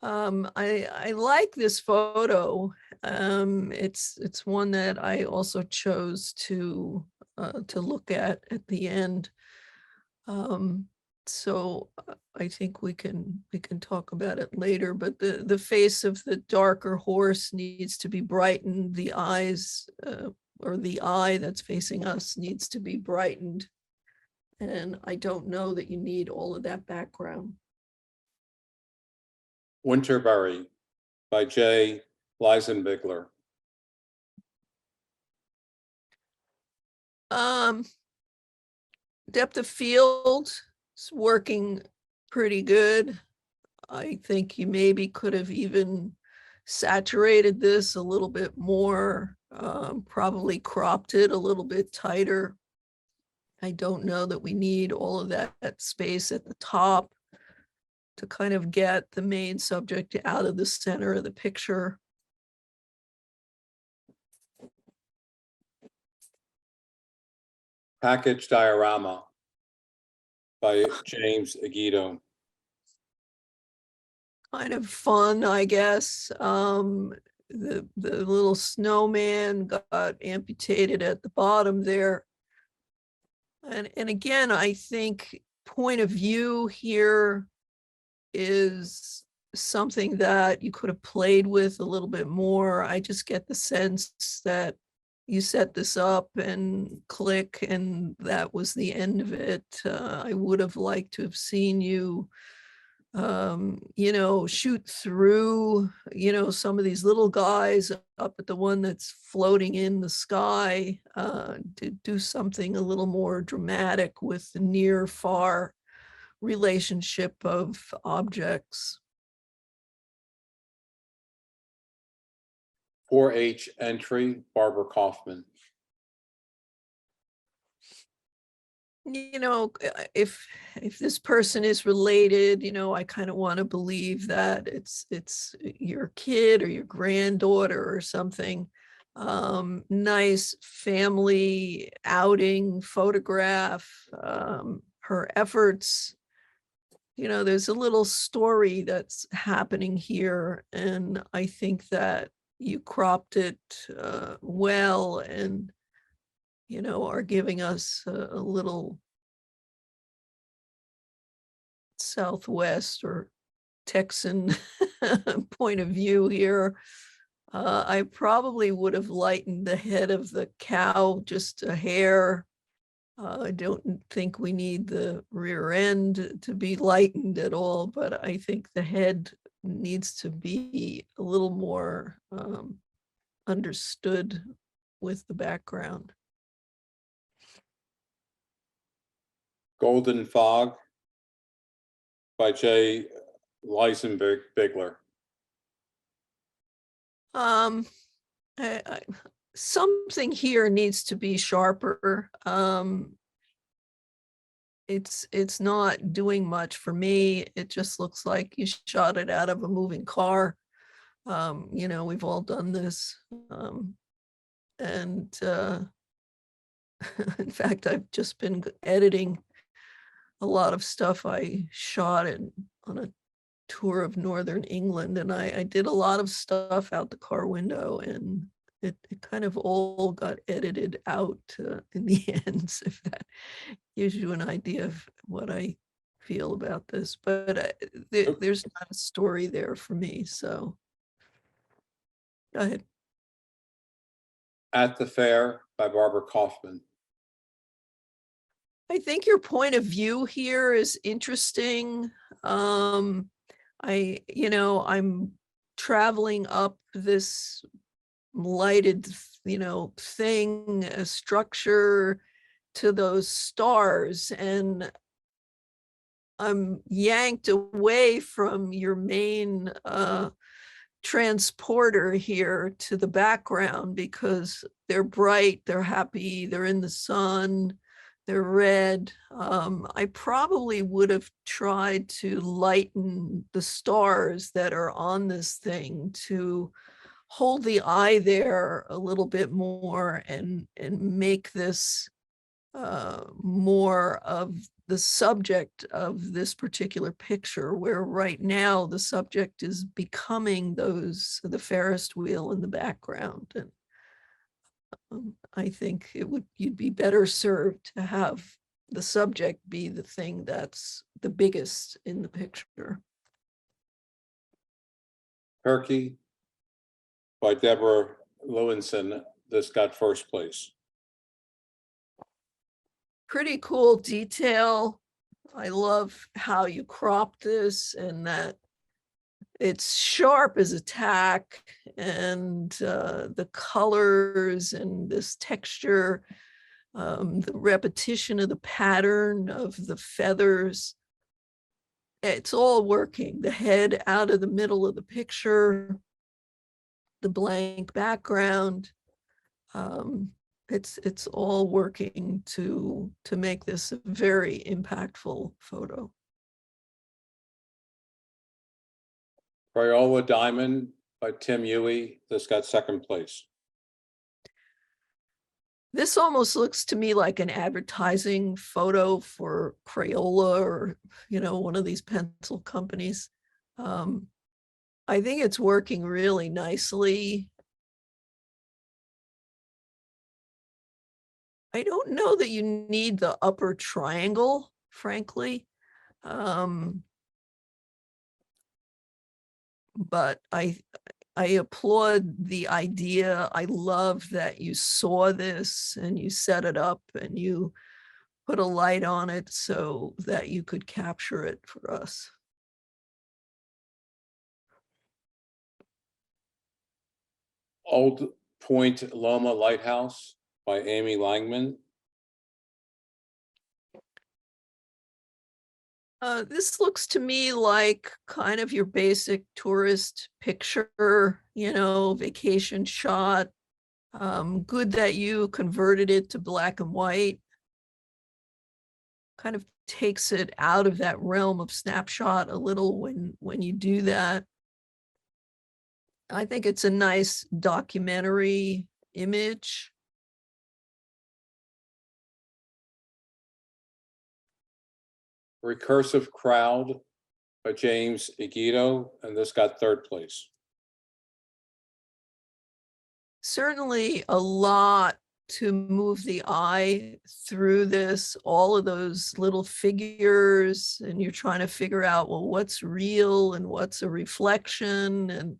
I like this photo. It's one that I also chose to look at the end. So I think we can talk about it later, but the face of the darker horse needs to be brightened. The eyes, or the eye that's facing us, needs to be brightened. And I don't know that you need all of that background. Winterberry by Jay Leisenbigler. Depth of field is working pretty good. I think you maybe could have even saturated this a little bit more, probably cropped it a little bit tighter. I don't know that we need all of that space at the top to kind of get the main subject out of the center of the picture. Package Diorama by James Aguido. Kind of fun, I guess. The little snowman got amputated at the bottom there. And again, I think point of view here is something that you could have played with a little bit more. I just get the sense that you set this up and click, and that was the end of it. I would have liked to have seen you, you know, shoot through, you know, some of these little guys up at the one that's floating in the sky, to do something a little more dramatic with the near far relationship of objects. 4-H entry, Barbara Kaufman. You know, if this person is related, you know, I kind of want to believe that it's your kid or your granddaughter or something. Nice family outing photograph, her efforts. You know, there's a little story that's happening here, and I think that you cropped it well, and you know, are giving us a little Southwest or Texan point of view here. I probably would have lightened the head of the cow just a hair. I don't think we need the rear end to be lightened at all, but I think the head needs to be a little more understood with the background. Golden Fog by Jay Bigler. Something here needs to be sharper. It's not doing much for me. It just looks like you shot it out of a moving car. You know, we've all done this. And in fact, I've just been editing a lot of stuff I shot on a tour of Northern England, and I did a lot of stuff out the car window, and it kind of all got edited out in the end, if that gives you an idea of what I feel about this. But there's not a story there for me, so go ahead. At the Fair by Barbara Kaufman. I think your point of view here is interesting. You know, I'm traveling up this lighted, you know, thing, a structure to those stars, and I'm yanked away from your main transporter here to the background because they're bright, they're happy, they're in the sun, they're red. I probably would have tried to lighten the stars that are on this thing to hold the eye there a little bit more and make this more of the subject of this particular picture, where right now the subject is becoming the Ferris wheel in the background. And I think you'd be better served to have the subject be the thing that's the biggest in the picture. Turkey by Deborah Lewinson. This got first place. Pretty cool detail. I love how you cropped this and that it's sharp as a tack, and the colors and this texture, the repetition of the pattern of the feathers. It's all working. The head out of the middle of the picture, the blank background. It's all working to make this a very impactful photo. Crayola Diamond by Tim Huey. This got second place. This almost looks to me like an advertising photo for Crayola or, one of these pencil companies. I think it's working really nicely. I don't know that you need the upper triangle, frankly. But I applaud the idea. I love that you saw this and you set it up and you put a light on it so that you could capture it for us. Old Point Loma Lighthouse by Amy Langman. This looks to me like kind of your basic tourist picture, vacation shot. Good that you converted it to black and white. Kind of takes it out of that realm of snapshot a little when you do that. I think it's a nice documentary image. Recursive Crowd by James Egito, and this got third place. Certainly a lot to move the eye through this, all of those little figures, and you're trying to figure out, well, what's real and what's a reflection. And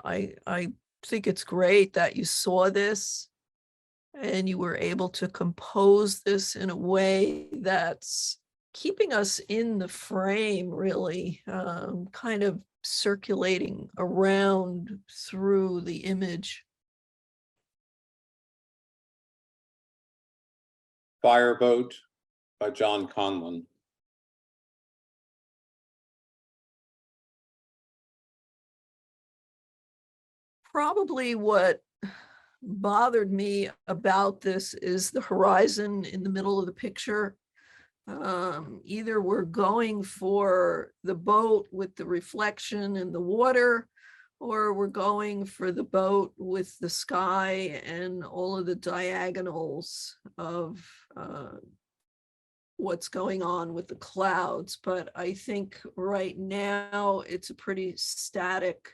I think it's great that you saw this and you were able to compose this in a way that's keeping us in the frame, really, kind of circulating around through the image. Fireboat by John Conlon. Probably what bothered me about this is the horizon in the middle of the picture. Either we're going for the boat with the reflection in the water, or we're going for the boat with the sky and all of the diagonals of what's going on with the clouds. But I think right now it's a pretty static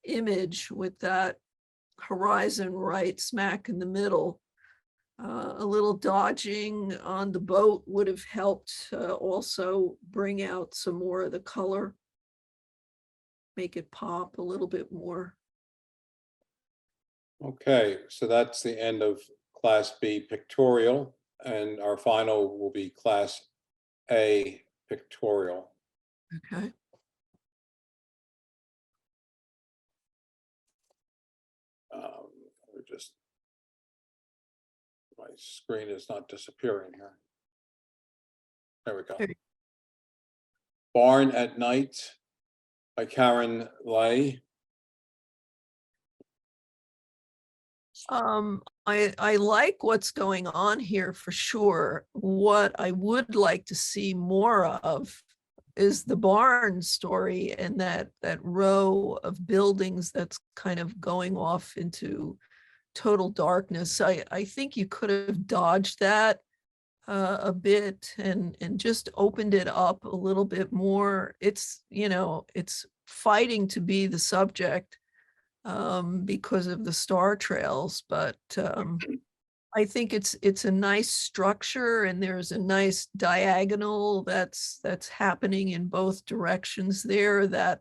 image with that horizon right smack in the middle. A little dodging on the boat would have helped also bring out some more of the color, make it pop a little bit more. Okay, so that's the end of Class B pictorial, and our final will be Class A pictorial. Okay. We're just, my screen is not disappearing here. There we go. Okay. Barn at Night by Karen Lay. I like what's going on here for sure. What I would like to see more of is the barn story and that row of buildings that's kind of going off into total darkness. I think you could have dodged that a bit and just opened it up a little bit more. It's it's fighting to be the subject because of the star trails, but I think it's a nice structure and there's a nice diagonal that's happening in both directions there that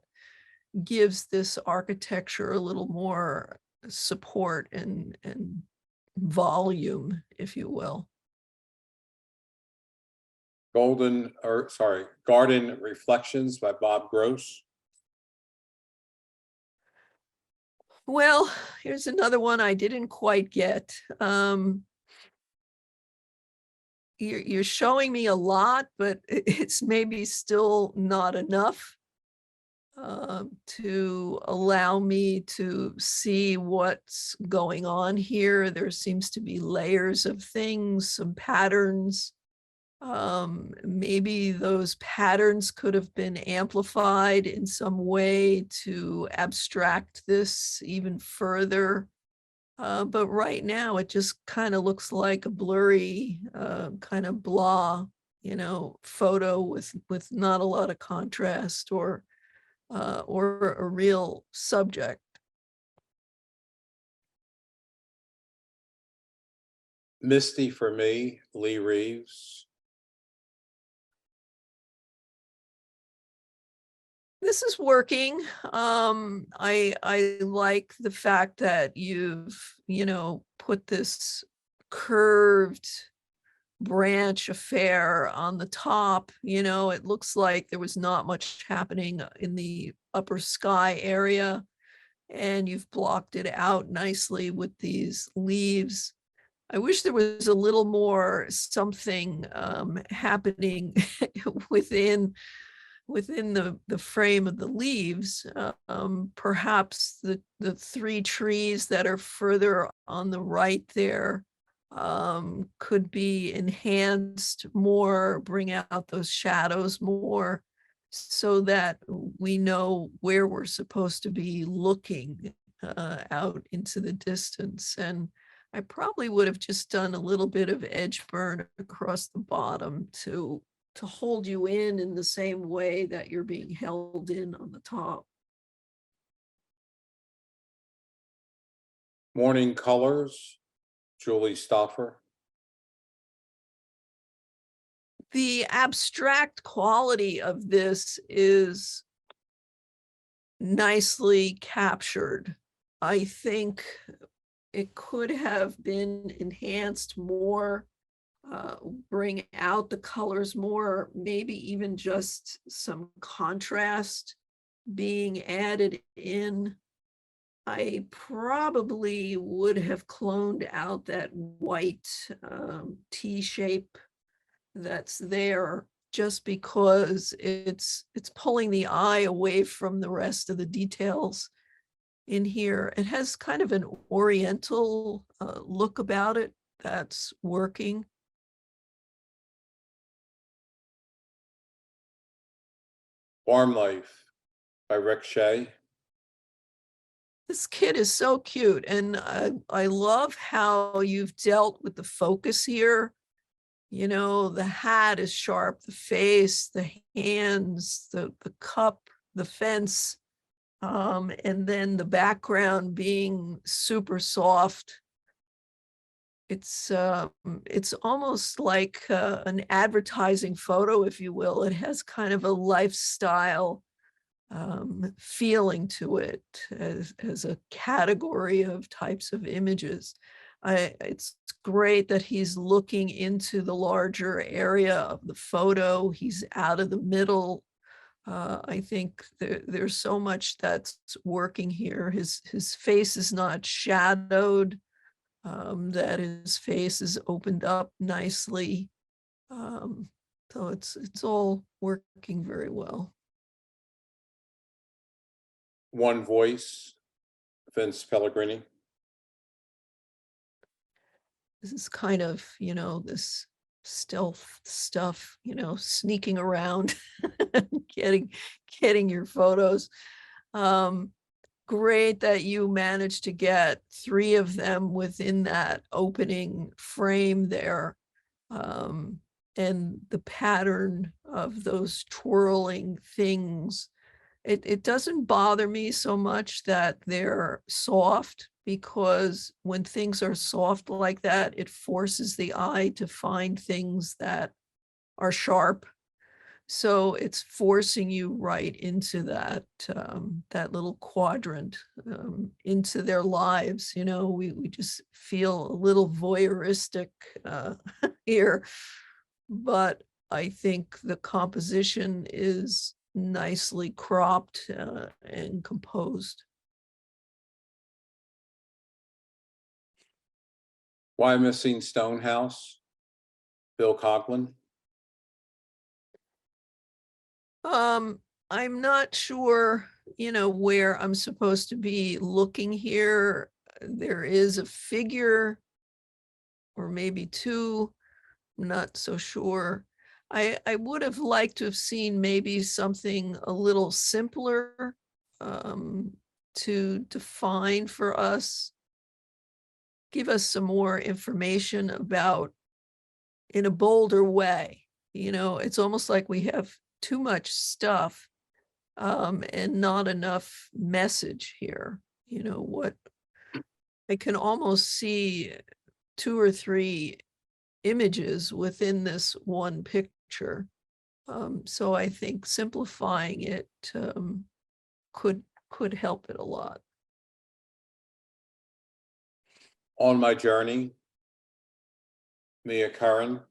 gives this architecture a little more support and volume, if you will. Garden Reflections by Bob Gross. Well, here's another one I didn't quite get. You're showing me a lot, but it's maybe still not enough to allow me to see what's going on here. There seems to be layers of things, some patterns. Maybe those patterns could have been amplified in some way to abstract this even further. But right now it just kind of looks like a blurry, kind of blah, photo with not a lot of contrast or a real subject. Misty for me, Lee Reeves. This is working. I like the fact that you've, put this curved branch affair on the top. It looks like there was not much happening in the upper sky area, and you've blocked it out nicely with these leaves. I wish there was a little more something happening within the frame of the leaves. Perhaps the three trees that are further on the right there could be enhanced more, bring out those shadows more, so that we know where we're supposed to be looking out into the distance. And I probably would have just done a little bit of edge burn across the bottom to hold you in the same way that you're being held in on the top. Morning Colors, Julie Stoffer. The abstract quality of this is nicely captured. I think it could have been enhanced more, bring out the colors more, maybe even just some contrast being added in. I probably would have cloned out that white T shape that's there, just because it's pulling the eye away from the rest of the details in here. It has kind of an oriental look about it that's working. Warm Life by Rick Shea. This kid is so cute, and I love how you've dealt with the focus here. The hat is sharp, the face, the hands, the cup, the fence, and then the background being super soft. It's almost like an advertising photo, if you will. It has kind of a lifestyle feeling to it as a category of types of images. It's great that he's looking into the larger area of the photo. He's out of the middle. I think there's so much that's working here. His face is not shadowed, that his face is opened up nicely. So it's all working very well. One Voice, Vince Pellegrini. This is kind of, this stealth stuff, sneaking around, getting your photos. Great that you managed to get 3 of them within that opening frame there. And the pattern of those twirling things, it doesn't bother me so much that they're soft, because when things are soft like that, it forces the eye to find things that are sharp. So it's forcing you right into that little quadrant, into their lives. We just feel a little voyeuristic here, but I think the composition is nicely cropped and composed. Why Missing Stonehouse, Bill Coughlin. I'm not sure, where I'm supposed to be looking here. There is a figure, or maybe 2, I'm not so sure. I would have liked to have seen maybe something a little simpler to define for us, give us some more information about in a bolder way. You know, it's almost like we have too much stuff and not enough message here. You know, what I can almost see 2 or 3 images within this one picture. So I think simplifying it could help it a lot. On my journey, Mia Curran.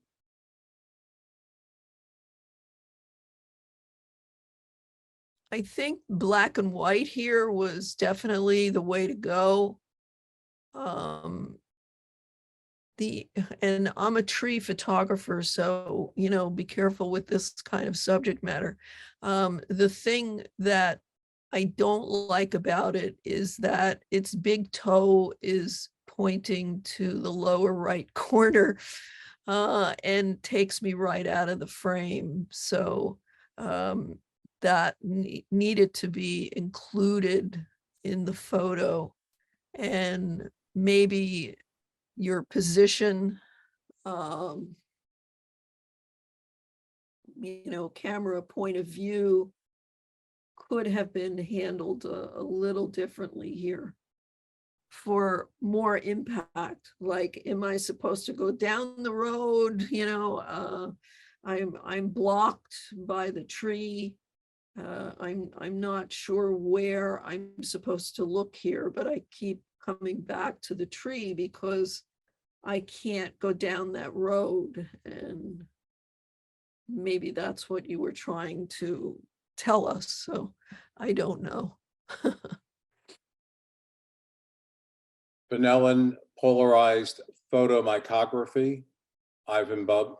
I think black and white here was definitely the way to go. And I'm a tree photographer, so, you know, be careful with this kind of subject matter. The thing that I don't like about it is that its big toe is pointing to the lower right corner and takes me right out of the frame. So that needed to be included in the photo, and maybe your position, you know, camera point of view could have been handled a little differently here for more impact. Like, am I supposed to go down the road? You know, I'm blocked by the tree. I'm not sure where I'm supposed to look here, but I keep coming back to the tree because I can't go down that road. And maybe that's what you were trying to tell us. So I don't know. Vanillin polarized photomicrography, Ivan Bub.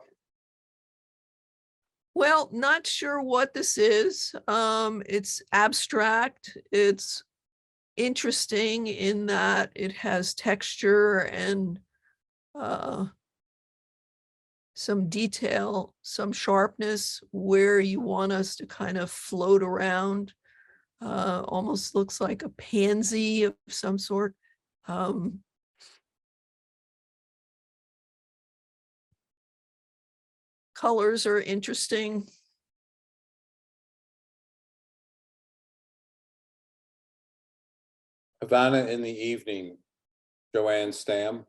Well, not sure what this is. It's abstract. It's interesting in that it has texture and some detail, some sharpness where you want us to kind of float around. Almost looks like a pansy of some sort. Colors are interesting. Havana in the Evening, Joanne Stam.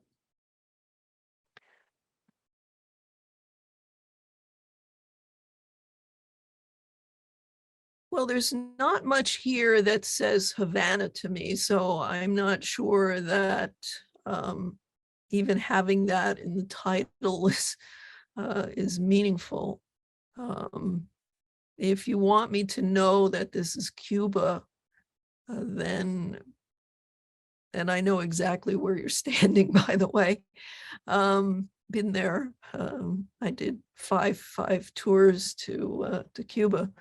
Well, there's not much here that says Havana to me, so I'm not sure that even having that in the title is meaningful. If you want me to know that this is Cuba, then, and I know exactly where you're standing, by the way. Been there. I did five tours to Cuba.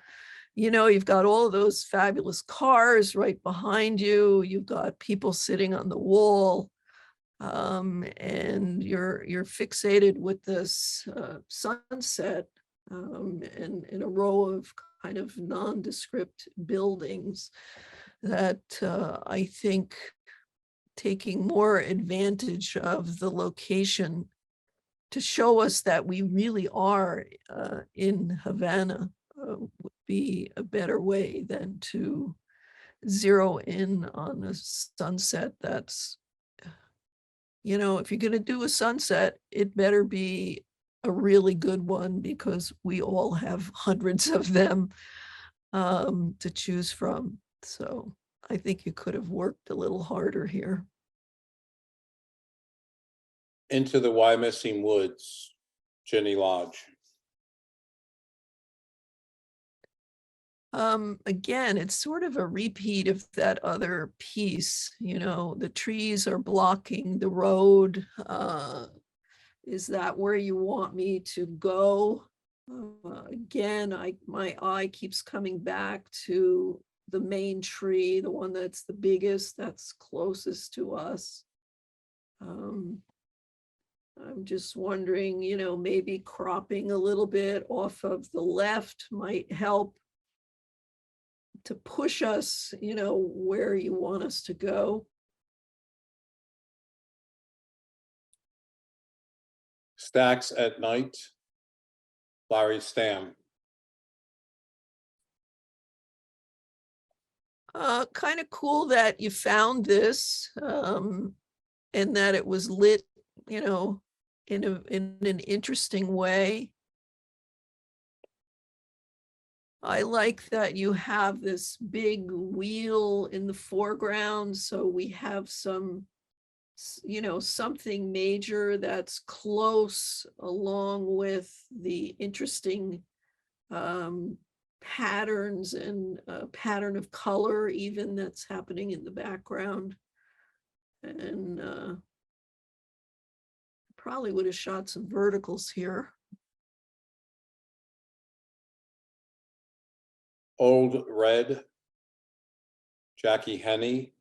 You know, you've got all of those fabulous cars right behind you. You've got people sitting on the wall, and you're fixated with this sunset and in a row of kind of nondescript buildings that I think taking more advantage of the location to show us that we really are in Havana would be a better way than to zero in on a sunset that's, you know, if you're going to do a sunset, it better be a really good one because we all have hundreds of them to choose from. So I think you could have worked a little harder here. Into the Wyomissing Woods, Jenny Lodge. Again, it's sort of a repeat of that other piece. You know, the trees are blocking the road. Is that where you want me to go? Again, my eye keeps coming back to the main tree, the one that's the biggest, that's closest to us. I'm just wondering, maybe cropping a little bit off of the left might help to push us, where you want us to go. Stacks at Night, Larry Stam. Kind of cool that you found this, and that it was lit, in an interesting way. I like that you have this big wheel in the foreground, so we have some, something major that's close, along with the interesting patterns and pattern of color even that's happening in the background. And probably would have shot some verticals here. Old Red, Jackie Henney.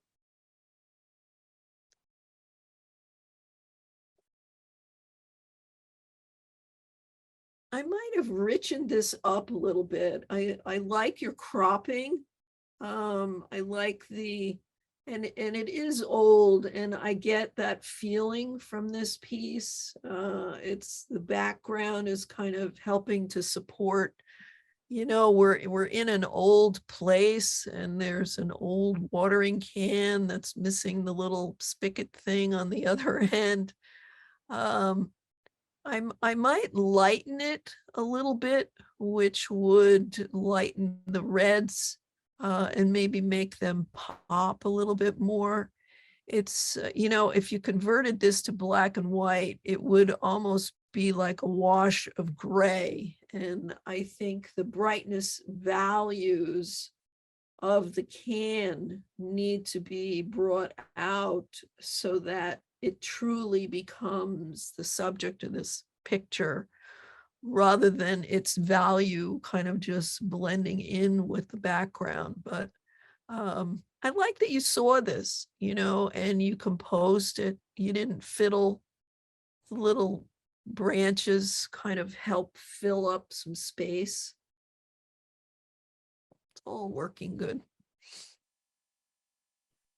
I might have richened this up a little bit. I like your cropping. I like and it is old, and I get that feeling from this piece. It's the background is kind of helping to support, we're in an old place, and there's an old watering can that's missing the little spigot thing on the other end. I might lighten it a little bit, which would lighten the reds, and maybe make them pop a little bit more. It's, if you converted this to black and white, it would almost be like a wash of gray. And I think the brightness values of the can need to be brought out so that it truly becomes the subject of this picture, rather than its value kind of just blending in with the background. But I like that you saw this, and you composed it. You didn't fiddle. The little branches kind of help fill up some space. It's all working good.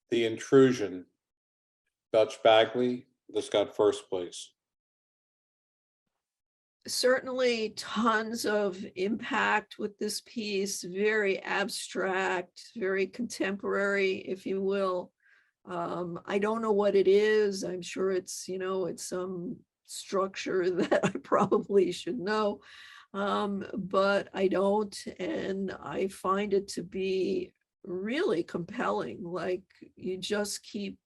The Intrusion, Dutch Bagley. This got first place. Certainly tons of impact with this piece, very abstract, very contemporary, if you will. I don't know what it is. I'm sure it's, it's some structure that I probably should know, but I don't. And I find it to be really compelling. Like, you just keep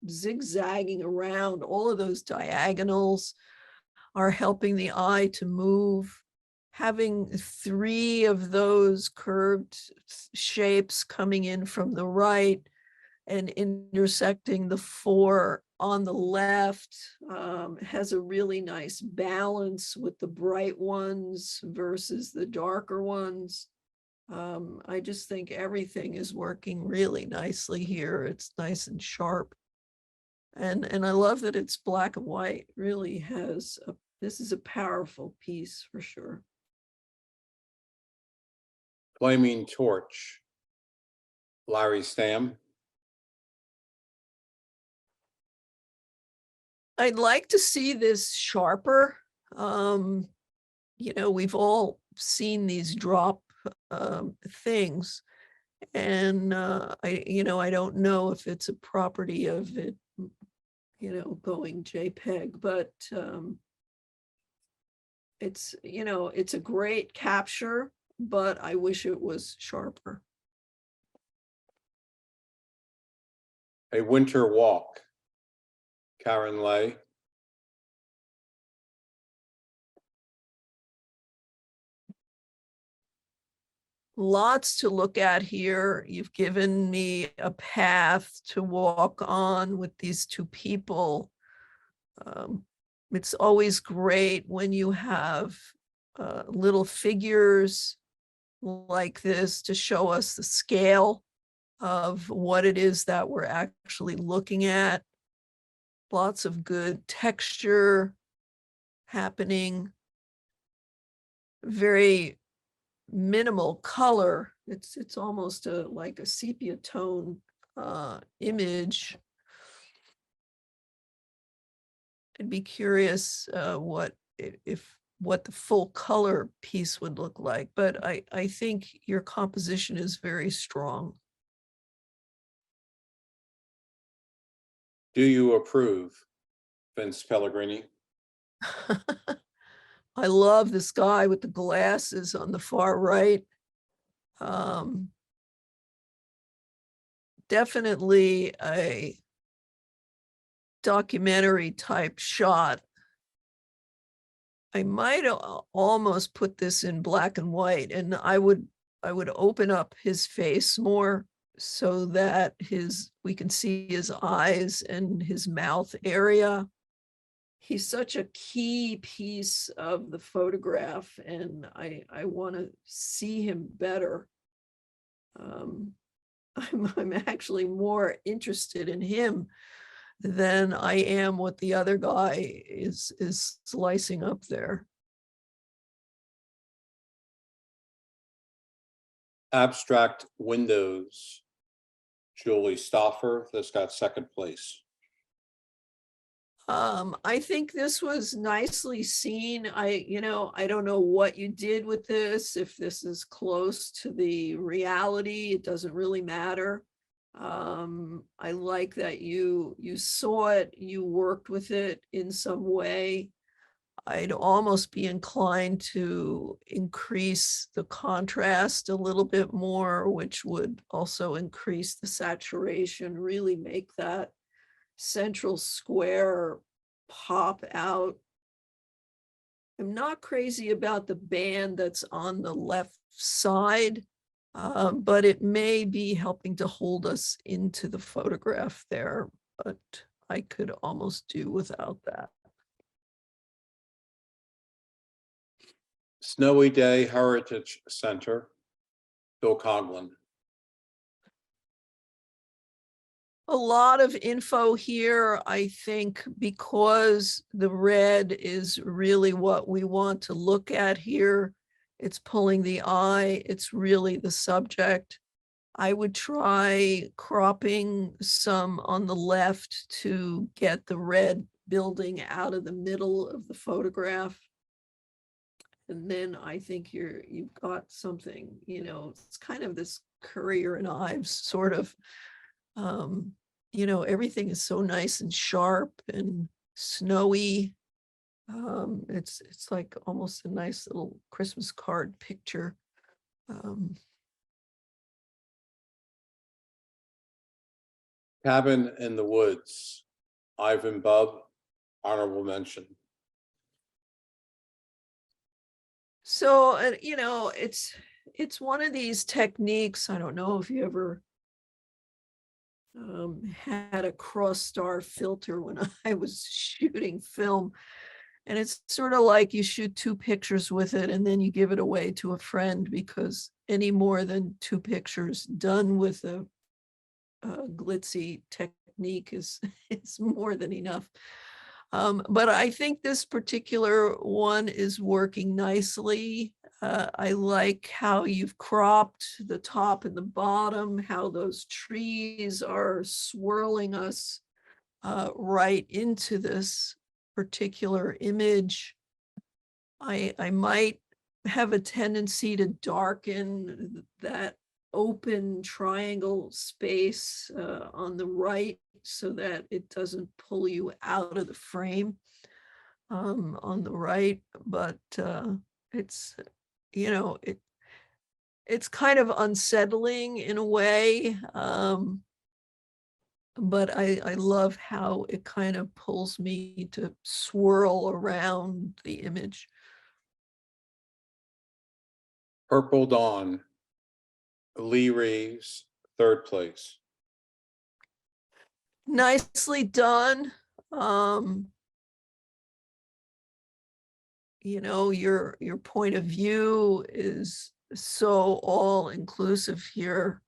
zigzagging around. All of those diagonals are helping the eye to move. Having 3 of those curved shapes coming in from the right and intersecting the 4 on the left has a really nice balance with the bright ones versus the darker ones. I just think everything is working really nicely here. It's nice and sharp. And I love that it's black and white. Really has this is a powerful piece for sure. Flaming Torch, Larry Stam. I'd like to see this sharper. We've all seen these drop things, and I don't know if it's a property of it, going JPEG, but it's a great capture, but I wish it was sharper. A Winter Walk, Karen Lay. Lots to look at here. You've given me a path to walk on with these 2 people. It's always great when you have little figures like this to show us the scale of what it is that we're actually looking at. lots of good texture happening. Very minimal color. It's almost like a sepia tone image. I'd be curious what the full color piece would look like, but I think your composition is very strong. Do you approve, Vince Pellegrini? I love this guy with the glasses on the far right. Definitely a documentary type shot. I might almost put this in black and white, and I would open up his face more so that we can see his eyes and his mouth area. He's such a key piece of the photograph, and I want to see him better. I'm actually more interested in him than I am what the other guy is slicing up there. Abstract Windows, Julie Stoffer, that's got second place. I think this was nicely seen. I don't know what you did with this, if this is close to the reality, it doesn't really matter. I like that you saw it, you worked with it in some way. I'd almost be inclined to increase the contrast a little bit more, which would also increase the saturation, really make that central square pop out. I'm not crazy about the band that's on the left side, but it may be helping to hold us into the photograph there, but I could almost do without that. Snowy Day Heritage Center, Bill Coughlin. A lot of info here, I think, because the red is really what we want to look at here. It's pulling the eye, it's really the subject. I would try cropping some on the left to get the red building out of the middle of the photograph. And then I think you've got something, it's kind of this Currier and Ives sort of, everything is so nice and sharp and snowy. It's like almost a nice little Christmas card picture. Cabin in the Woods, Ivan Bub, honorable mention. So, it's one of these techniques. I don't know if you ever had a cross star filter when I was shooting film, and it's sort of like you shoot two pictures with it and then you give it away to a friend, because any more than two pictures done with a glitzy technique is more than enough. But I think this particular one is working nicely. I like how you've cropped the top and the bottom, how those trees are swirling us right into this particular image. I might have a tendency to darken that open triangle space on the right so that it doesn't pull you out of the frame on the right, but it's it's kind of unsettling in a way, but I love how it kind of pulls me to swirl around the image. Purple Dawn, Lee Reeves, third place. Nicely done. Your point of view is so all inclusive here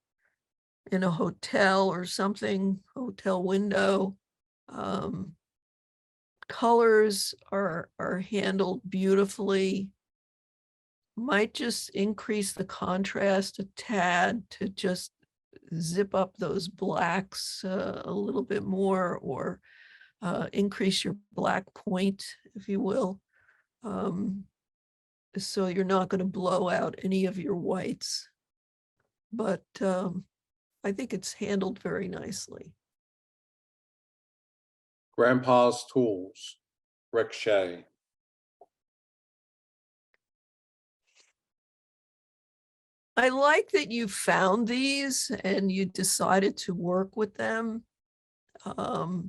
in a hotel or something, hotel window. colors are handled beautifully. Might just increase the contrast a tad to just zip up those blacks a little bit more, or increase your black point, if you will. So you're not going to blow out any of your whites. But I think it's handled very nicely. Grandpa's Tools, Rick Shea. I like that you found these and you decided to work with them. I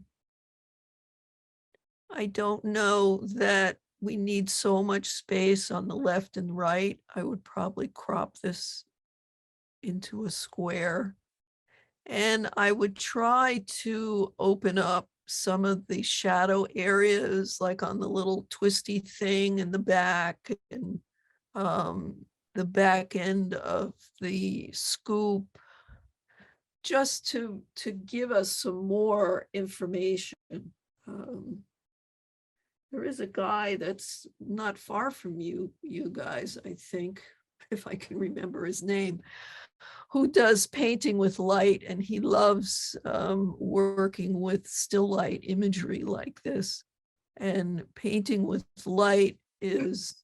don't know that we need so much space on the left and right. I would probably crop this into a square. And I would try to open up some of the shadow areas, like on the little twisty thing in the back, and the back end of the scoop, just to give us some more information. There is a guy that's not far from you guys, I think, if I can remember his name, who does painting with light, and he loves working with still light imagery like this. And painting with light is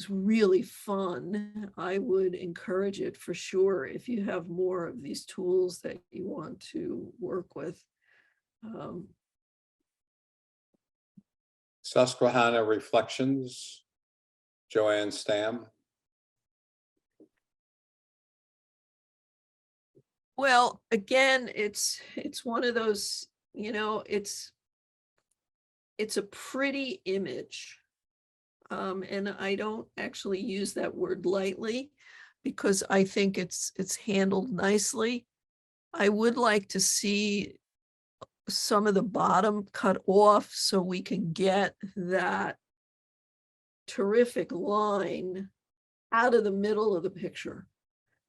really fun. I would encourage it for sure if you have more of these tools that you want to work with. Susquehanna Reflections, Joanne Stam. Well, again, it's one of those, it's a pretty image. And I don't actually use that word lightly because I think it's handled nicely. I would like to see some of the bottom cut off so we can get that terrific line out of the middle of the picture.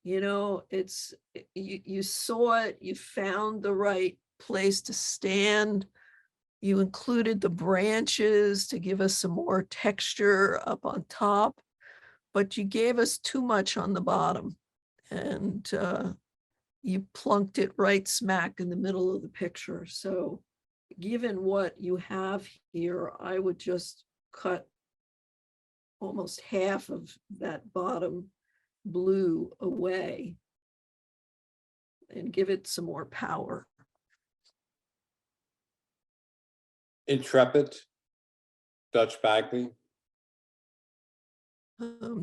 It's you saw it, you found the right place to stand. You included the branches to give us some more texture up on top, but you gave us too much on the bottom, and you plunked it right smack in the middle of the picture. So given what you have here, I would just cut almost half of that bottom blue away and give it some more power. Intrepid, Dutch Bagley.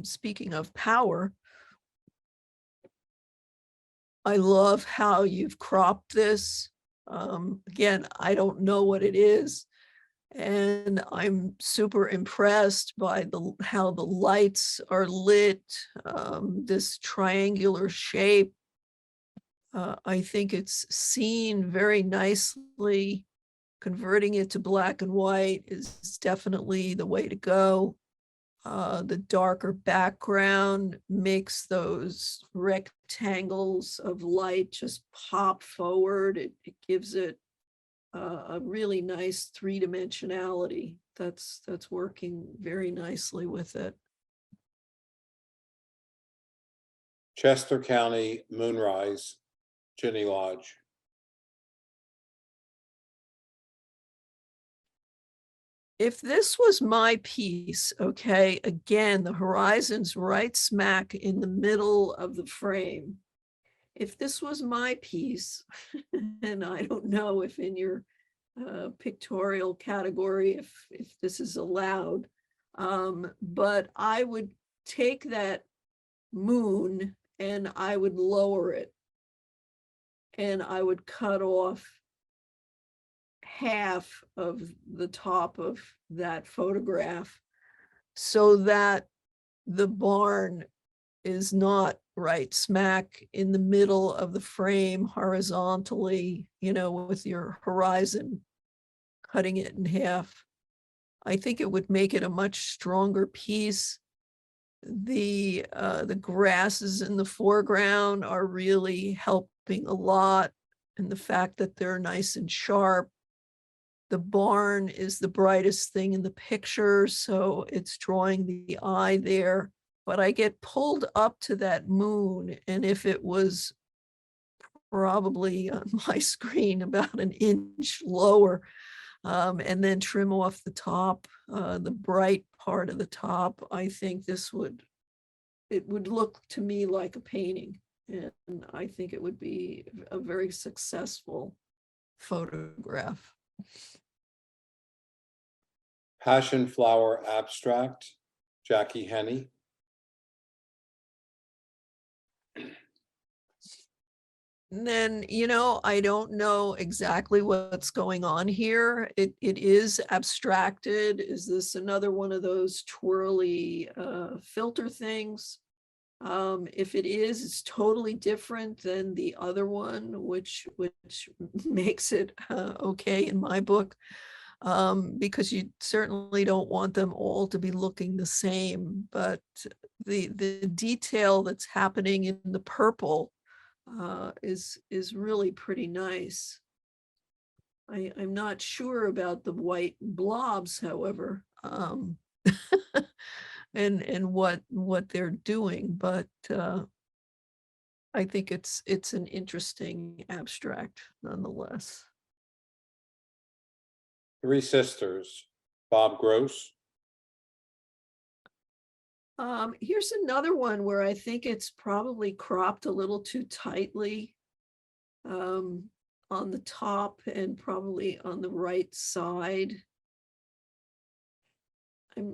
Speaking of power, I love how you've cropped this. Again, I don't know what it is, and I'm super impressed by how the lights are lit, this triangular shape. I think it's seen very nicely. Converting it to black and white is definitely the way to go. The darker background makes those rectangles of light just pop forward. It gives it a really nice three-dimensionality that's working very nicely with it. Chester County Moonrise, Ginny Lodge. If this was my piece, okay, again, the horizon's right smack in the middle of the frame. If this was my piece, and I don't know if in your pictorial category, if this is allowed, but I would take that moon and I would lower it, and I would cut off half of the top of that photograph so that the barn is not right smack in the middle of the frame horizontally, with your horizon cutting it in half. I think it would make it a much stronger piece. The grasses in the foreground are really helping a lot, and the fact that they're nice and sharp. the barn is the brightest thing in the picture, so it's drawing the eye there. But I get pulled up to that moon, and if it was probably on my screen about an inch lower, and then trim off the top, the bright part of the top, I think it would look to me like a painting. And I think it would be a very successful photograph. Passion Flower Abstract, Jackie Henney. And then, I don't know exactly what's going on here. It is abstracted. Is this another one of those twirly filter things? If it is, it's totally different than the other one, which makes it okay in my book, because you certainly don't want them all to be looking the same. But the detail that's happening in the purple is really pretty nice. I'm not sure about the white blobs, however. And what they're doing, but I think it's an interesting abstract nonetheless. Three Sisters, Bob Gross. Here's another one where I think it's probably cropped a little too tightly on the top and probably on the right side.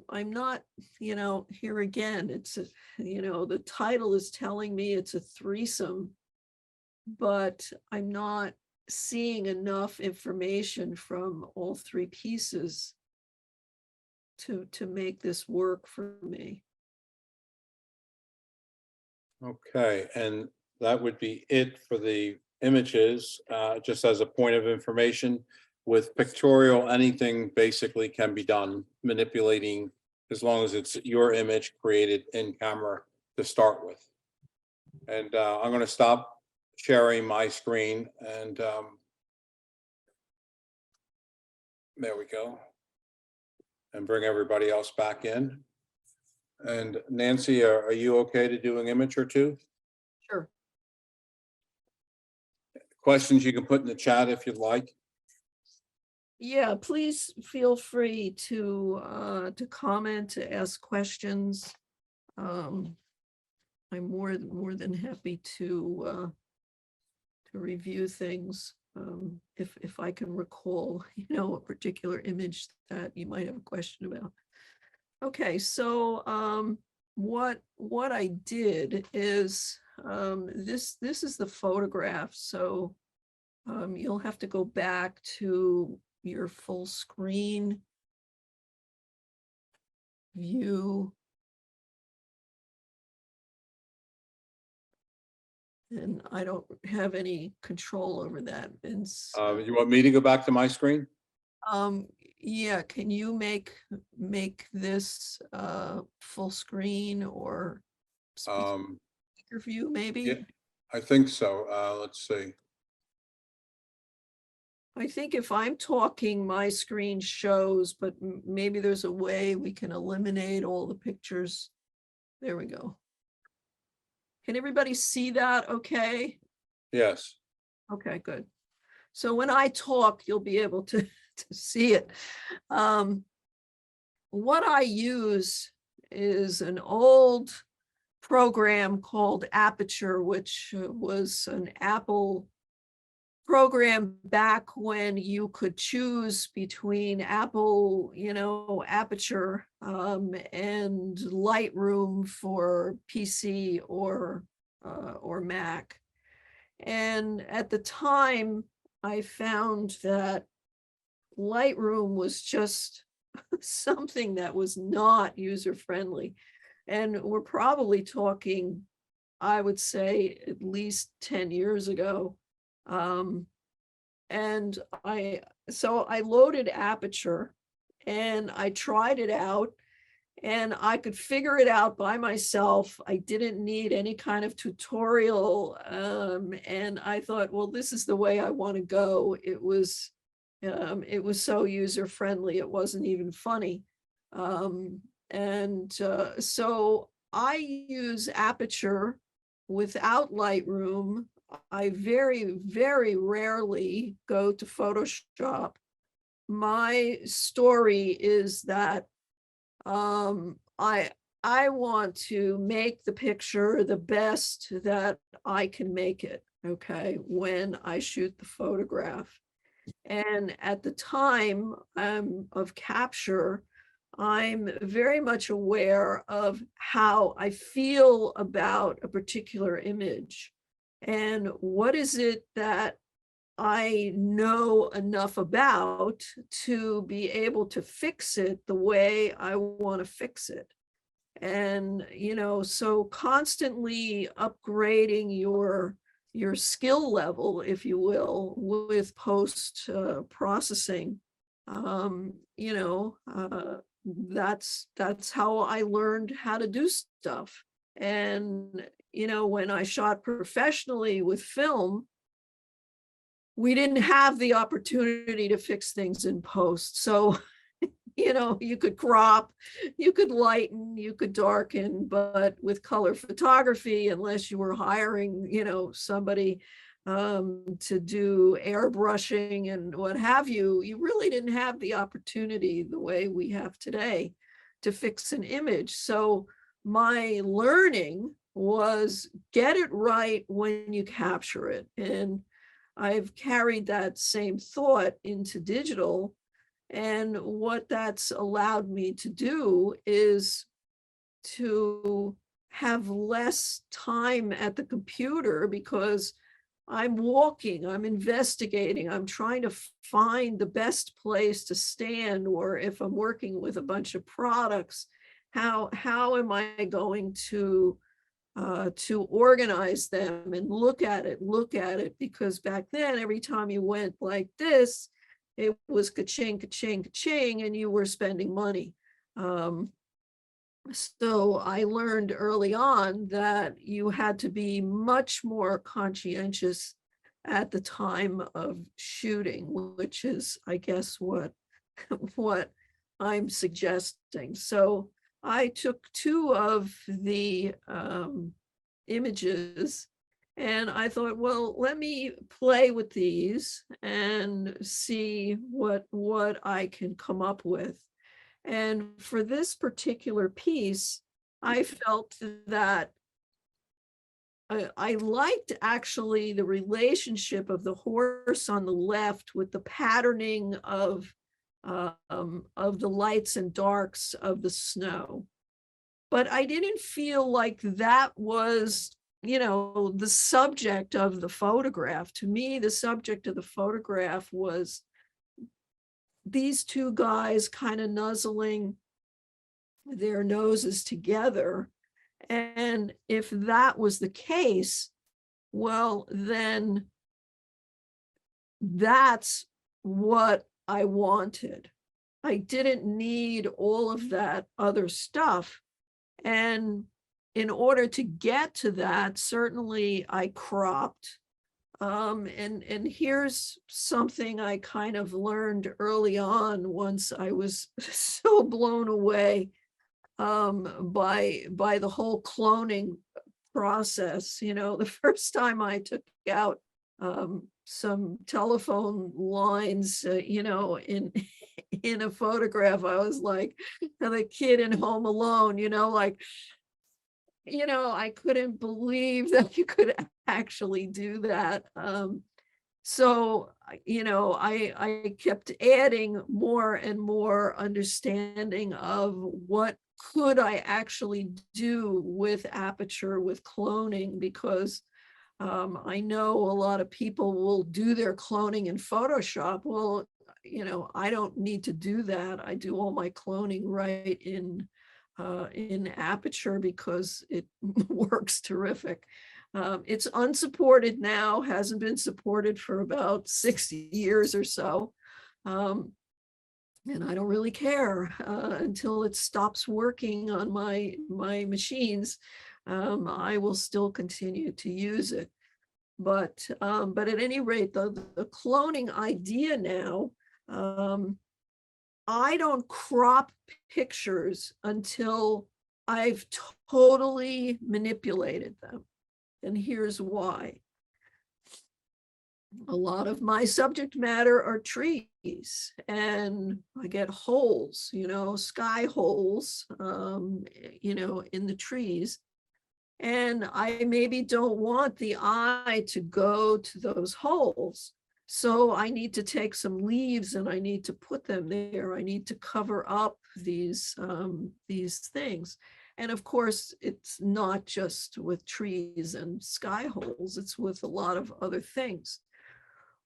I'm not, here again, it's the title is telling me it's a threesome, but I'm not seeing enough information from all three pieces to make this work for me. Okay, and that would be it for the images. Just as a point of information, with pictorial, anything basically can be done, manipulating, as long as it's your image created in camera to start with. And I'm going to stop sharing my screen, and there we go, and bring everybody else back in. And Nancy, are you okay to do an image or two? Sure. Questions you can put in the chat if you'd like. Yeah, please feel free to comment, to ask questions. I'm more than happy to review things. If I can recall, a particular image that you might have a question about. Okay, so what I did is this is the photograph. So you'll have to go back to your full screen view. And I don't have any control over that. And You want me to go back to my screen? yeah, can you make this full screen or speaker view maybe? Yeah, I think so. Let's see. I think if I'm talking, my screen shows, but maybe there's a way we can eliminate all the pictures. There we go. Can everybody see that okay? Yes. Okay, good. So when I talk, you'll be able to see it. What I use is an old program called Aperture, which was an Apple program back when you could choose between Apple, Aperture and Lightroom for PC or Mac. And at the time, I found that Lightroom was just something that was not user-friendly. And we're probably talking, I would say, at least 10 years ago. And so I loaded Aperture and I tried it out, and I could figure it out by myself. I didn't need any kind of tutorial. And I thought, well, this is the way I want to go. It was It was so user-friendly, it wasn't even funny. So I use Aperture without Lightroom. I very, very rarely go to Photoshop. My story is that I want to make the picture the best that I can make it, okay, when I shoot the photograph. And at the time of capture, I'm very much aware of how I feel about a particular image. And what is it that I know enough about to be able to fix it the way I want to fix it. And, so constantly upgrading your skill level, if you will, with post processing. Um, you know, that's how I learned how to do stuff. And, when I shot professionally with film, we didn't have the opportunity to fix things in post. So, you could crop, you could lighten, you could darken, but with color photography, unless you were hiring, somebody to do airbrushing and what have you, you really didn't have the opportunity the way we have today to fix an image. So my learning was get it right when you capture it. And I've carried that same thought into digital. And what that's allowed me to do is to have less time at the computer because I'm walking, I'm investigating, I'm trying to find the best place to stand, or if I'm working with a bunch of products, how am I going to organize them and look at it, because back then, every time you went like this, it was ka-ching, ka-ching, ka-ching, and you were spending money. So I learned early on that you had to be much more conscientious at the time of shooting, which is, I guess, what what I'm suggesting. So I took two of the images and I thought, well, let me play with these and see what I can come up with. And for this particular piece, I felt that I liked actually the relationship of the horse on the left with the patterning of the lights and darks of the snow. But I didn't feel like that was, the subject of the photograph. To me, the subject of the photograph was these two guys kind of nuzzling their noses together. And if that was the case, well, then that's what I wanted. I didn't need all of that other stuff. And in order to get to that, certainly I cropped. And here's something I kind of learned early on once I was so blown away by the whole cloning process. The first time I took out some telephone lines, in in a photograph, I was like the kid in Home Alone, like, I couldn't believe that you could actually do that. So, I kept adding more and more understanding of what could I actually do with Aperture, with cloning, because I know a lot of people will do their cloning in Photoshop. Well, I don't need to do that. I do all my cloning right in Aperture because it works terrific. It's unsupported now, hasn't been supported for about 60 years or so. And I don't really care until it stops working on my machines. I will still continue to use it. But at any rate, the cloning idea now I don't crop pictures until I've totally manipulated them. And here's why. A lot of my subject matter are trees, and I get holes, sky holes, in the trees. And I maybe don't want the eye to go to those holes. So I need to take some leaves and I need to put them there. I need to cover up these things. And of course, it's not just with trees and sky holes, it's with a lot of other things.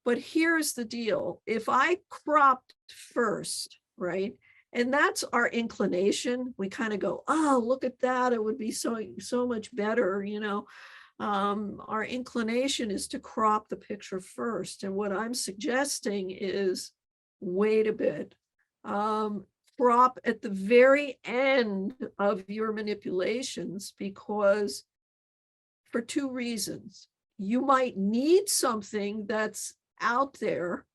But here's the deal. If I cropped first, right? And that's our inclination. We kind of go, oh, look at that. It would be so much better, Our inclination is to crop the picture first. And what I'm suggesting is wait a bit. Crop at the very end of your manipulations, because for two reasons. You might need something that's out there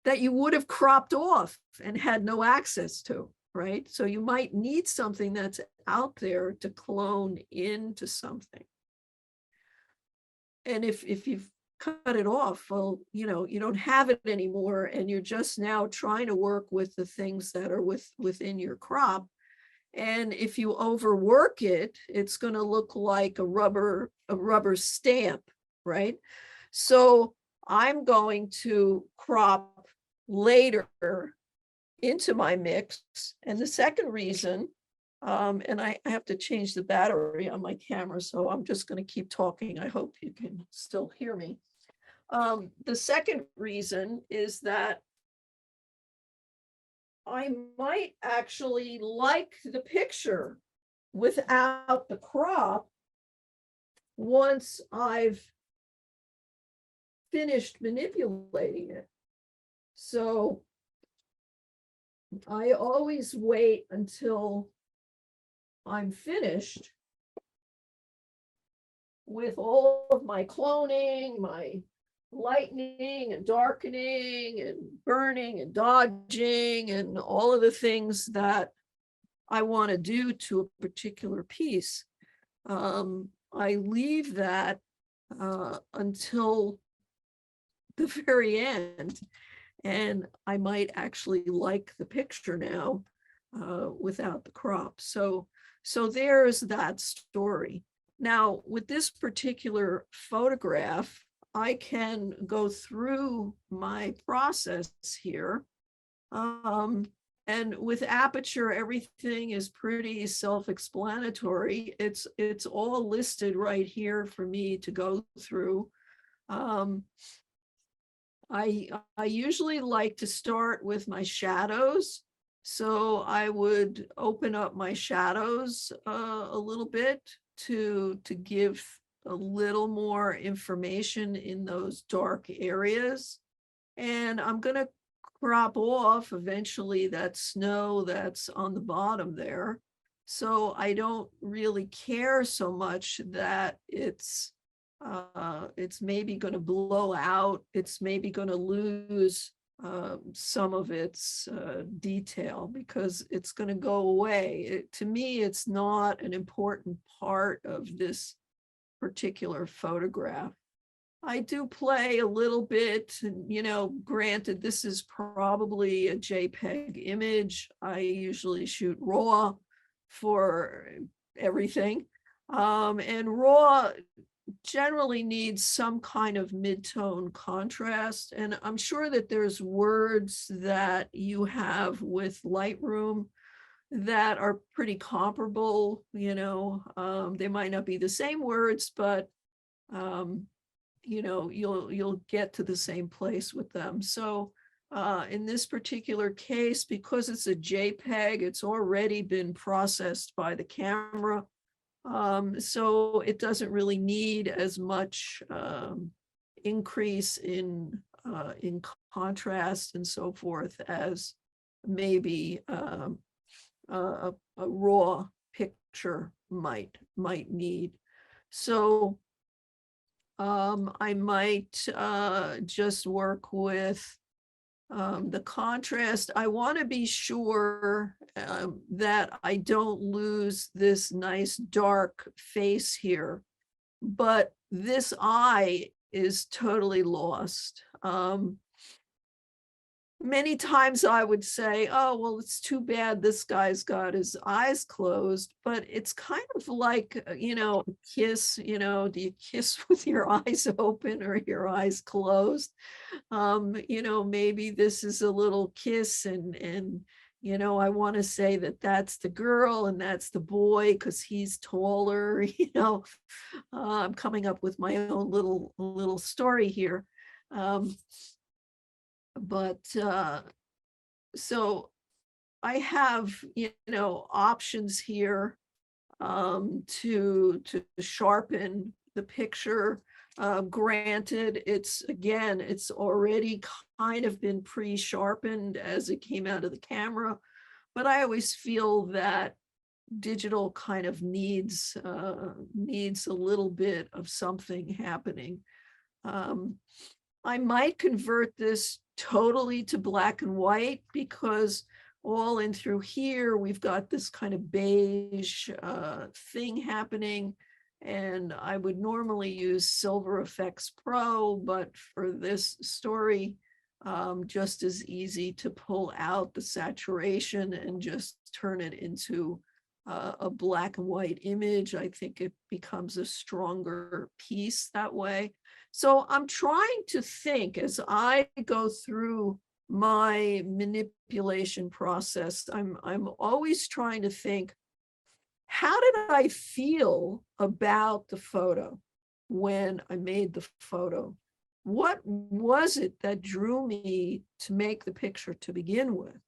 that you would have cropped off and had no access to, right? So you might need something that's out there to clone into something. And if you've cut it off, well, you don't have it anymore, and you're just now trying to work with the things that are within your crop. And if you overwork it, it's going to look like a rubber stamp, right? So I'm going to crop later into my mix. And the second reason, and I have to change the battery on my camera, so I'm just going to keep talking. I hope you can still hear me. The second reason is that I might actually like the picture without the crop once I've finished manipulating it. So I always wait until I'm finished with all of my cloning, my lightening and darkening and burning and dodging and all of the things that I want to do to a particular piece. I leave that until the very end, and I might actually like the picture now without the crop. So there's that story. Now, with this particular photograph, I can go through my process here. And with Aperture, everything is pretty self-explanatory. It's all listed right here for me to go through. I usually like to start with my shadows. So I would open up my shadows a little bit to give a little more information in those dark areas. And I'm going to crop off eventually that snow that's on the bottom there. So I don't really care so much that it's maybe going to blow out. It's maybe going to lose some of its detail because it's going to go away. To me, it's not an important part of this particular photograph. I do play a little bit, granted, this is probably a JPEG image. I usually shoot RAW for everything. And RAW generally needs some kind of mid-tone contrast. And I'm sure that there's words that you have with Lightroom that are pretty comparable, they might not be the same words, but you'll get to the same place with them. So in this particular case, because it's a JPEG, it's already been processed by the camera. So it doesn't really need as much increase in contrast and so forth as maybe a raw picture might need. So I might just work with The contrast, I want to be sure that I don't lose this nice dark face here, but this eye is totally lost. Many times I would say, oh, well, it's too bad this guy's got his eyes closed, but it's kind of like, a kiss, do you kiss with your eyes open or your eyes closed? Maybe this is a little kiss and I want to say that that's the girl and that's the boy because he's taller, I'm coming up with my own little story here. But so I have, options here to sharpen the picture. Granted, it's already kind of been pre-sharpened as it came out of the camera, but I always feel that digital kind of needs a little bit of something happening. I might convert this totally to black and white because all in through here, we've got this kind of beige thing happening. And I would normally use Silver Effects Pro, but for this story, just as easy to pull out the saturation and just turn it into a black and white image. I think it becomes a stronger piece that way. So I'm trying to think as I go through my manipulation process, I'm always trying to think, how did I feel about the photo when I made the photo? What was it that drew me to make the picture to begin with,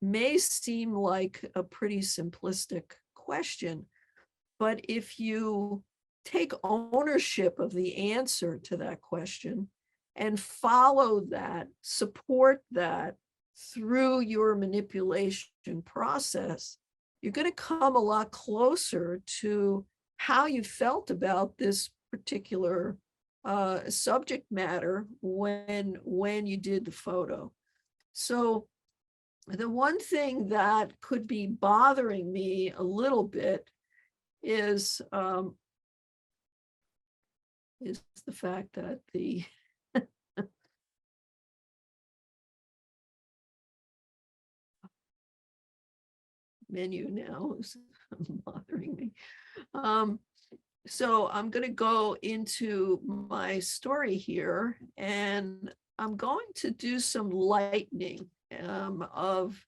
may seem like a pretty simplistic question, but if you take ownership of the answer to that question and follow that, support that through your manipulation process, you're going to come a lot closer to how you felt about this particular subject matter when you did the photo. So the one thing that could be bothering me a little bit is the fact that the menu now is bothering me. So I'm going to go into my story here, and I'm going to do some lightening of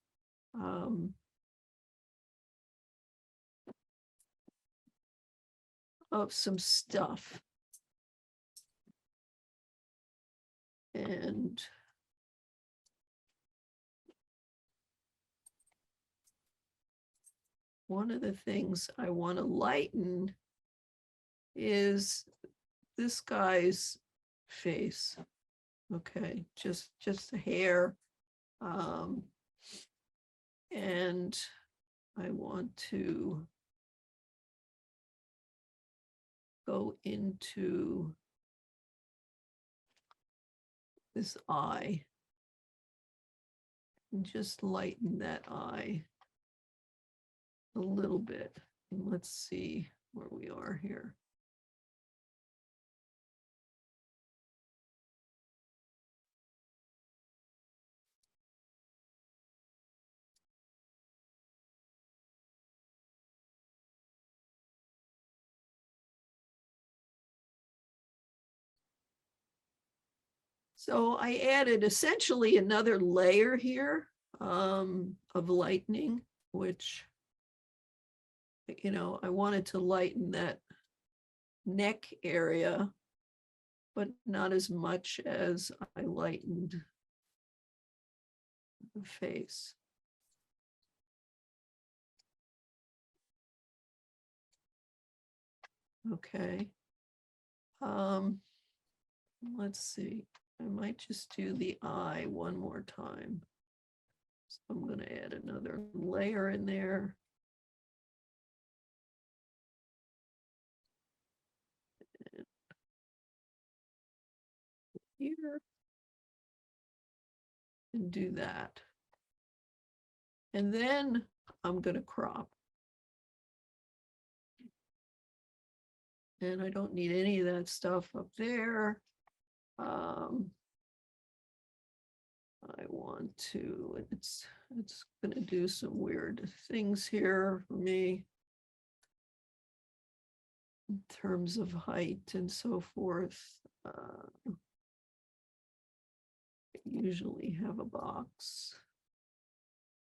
some stuff. And one of the things I want to lighten is this guy's face. Okay, just the hair. And I want to go into this eye and just lighten that eye a little bit. And let's see where we are here. So I added essentially another layer here of lightening, which, I wanted to lighten that neck area, but not as much as I lightened the face. Okay. Let's see. I might just do the eye one more time. So I'm going to add another layer in there. And here. and do that. And then I'm going to crop. And I don't need any of that stuff up there. I want to, it's going to do some weird things here for me in terms of height and so forth. I usually have a box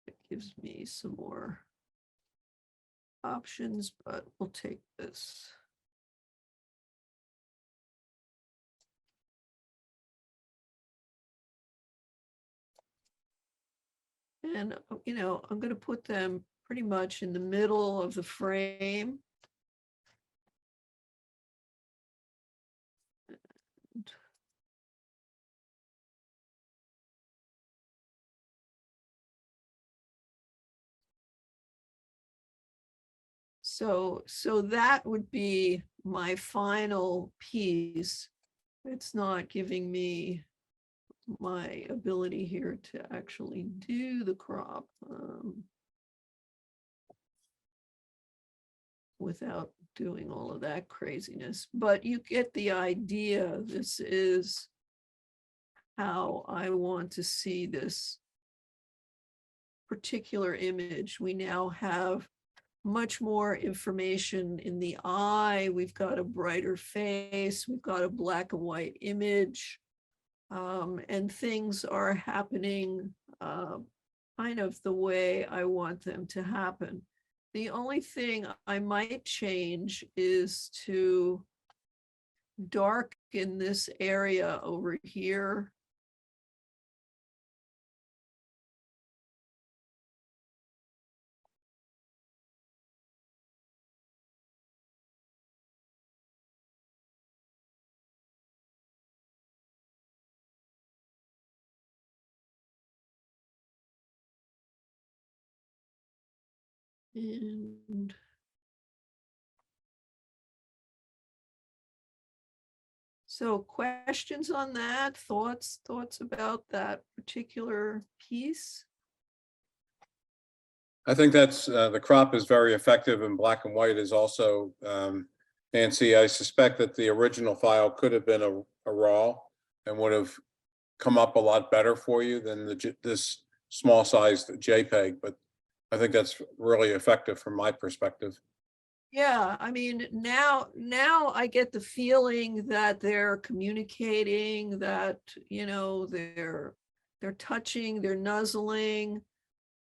that gives me some more options, but we'll take this. And, you know, I'm going to put them pretty much in the middle of the frame. So that would be my final piece. It's not giving me my ability here to actually do the crop without doing all of that craziness, but you get the idea. This is how I want to see this particular image. We now have much more information in the eye. We've got a brighter face. We've got a black and white image. And things are happening kind of the way I want them to happen. The only thing I might change is to darken this area over here. And so questions on that, thoughts about that particular piece? I think that's, the crop is very effective and black and white is also, Nancy, I suspect that the original file could have been a raw and would have come up a lot better for you than this small sized JPEG, but I think that's really effective from my perspective. Yeah, I mean, now I get the feeling that they're communicating, that, you know, they're touching, they're nuzzling.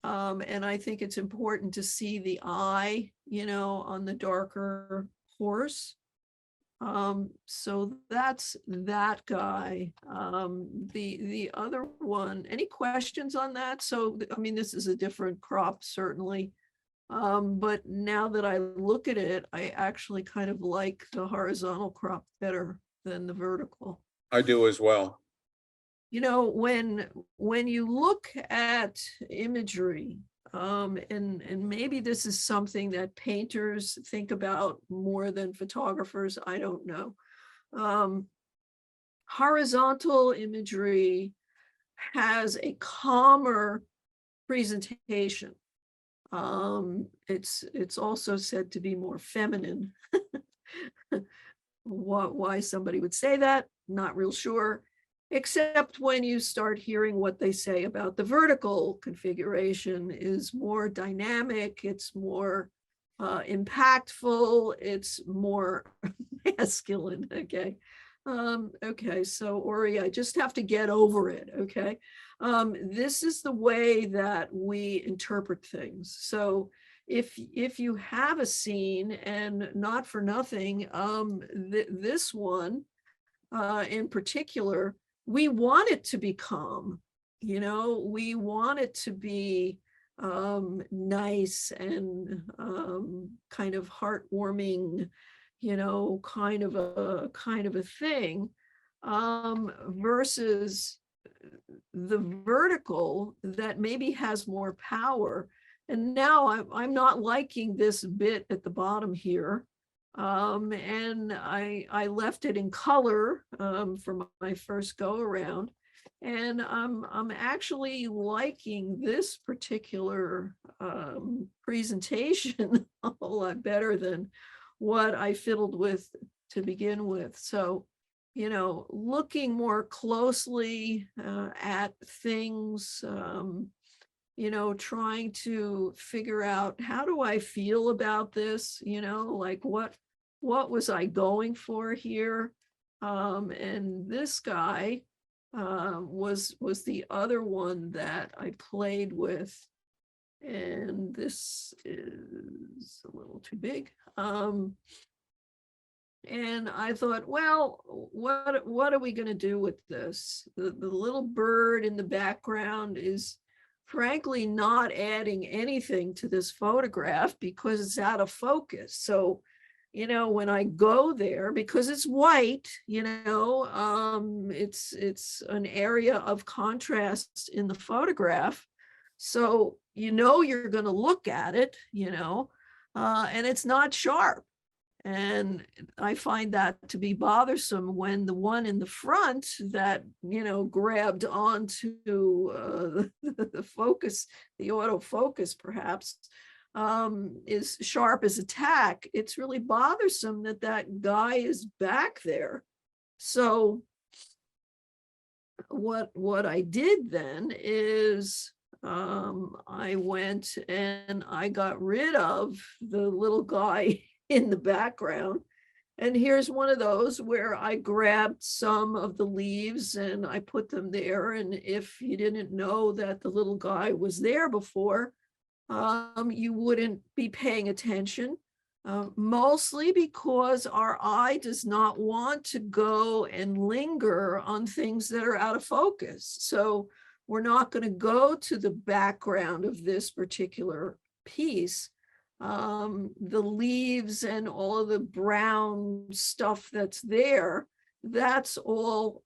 And I think it's important to see the eye, you know, on the darker horse. So that's that guy. The other one, any questions on that? So, I mean, this is a different crop, certainly. But now that I look at it, I actually kind of like the horizontal crop better than the vertical. I do as well. You know, when you look at imagery, and maybe this is something that painters think about more than photographers, I don't know. Horizontal imagery has a calmer presentation. It's also said to be more feminine. Why somebody would say that, not real sure, except when you start hearing what they say about the vertical configuration is more dynamic, it's more impactful, it's more masculine. Okay. Okay, so Ori, I just have to get over it. Okay. This is the way that we interpret things. So if you have a scene, and not for nothing, this one in particular, we want it to be calm. You know, we want it to be nice and kind of heartwarming, you know, kind of a thing, versus the vertical that maybe has more power. And now I'm not liking this bit at the bottom here. And I left it in color for my first go around. And I'm actually liking this particular presentation a whole lot better than what I fiddled with to begin with. So, you know, looking more closely at things, you know, trying to figure out, how do I feel about this? You know, like what was I going for here? And this guy was the other one that I played with. And this is a little too big. And I thought, well, what are we going to do with this? The little bird in the background is frankly not adding anything to this photograph because it's out of focus. So, you know, when I go there, because it's white, you know, it's an area of contrast in the photograph. So, you know, you're going to look at it, you know, and it's not sharp. And I find that to be bothersome when the one in the front that, you know, grabbed onto the focus, the autofocus perhaps, is sharp as a tack. It's really bothersome that that guy is back there. So what I did then is I went and I got rid of the little guy in the background. And here's one of those where I grabbed some of the leaves and I put them there. And if you didn't know that the little guy was there before, you wouldn't be paying attention, mostly because our eye does not want to go and linger on things that are out of focus. So we're not going to go to the background of this particular piece. The leaves and all of the brown stuff that's there, that's all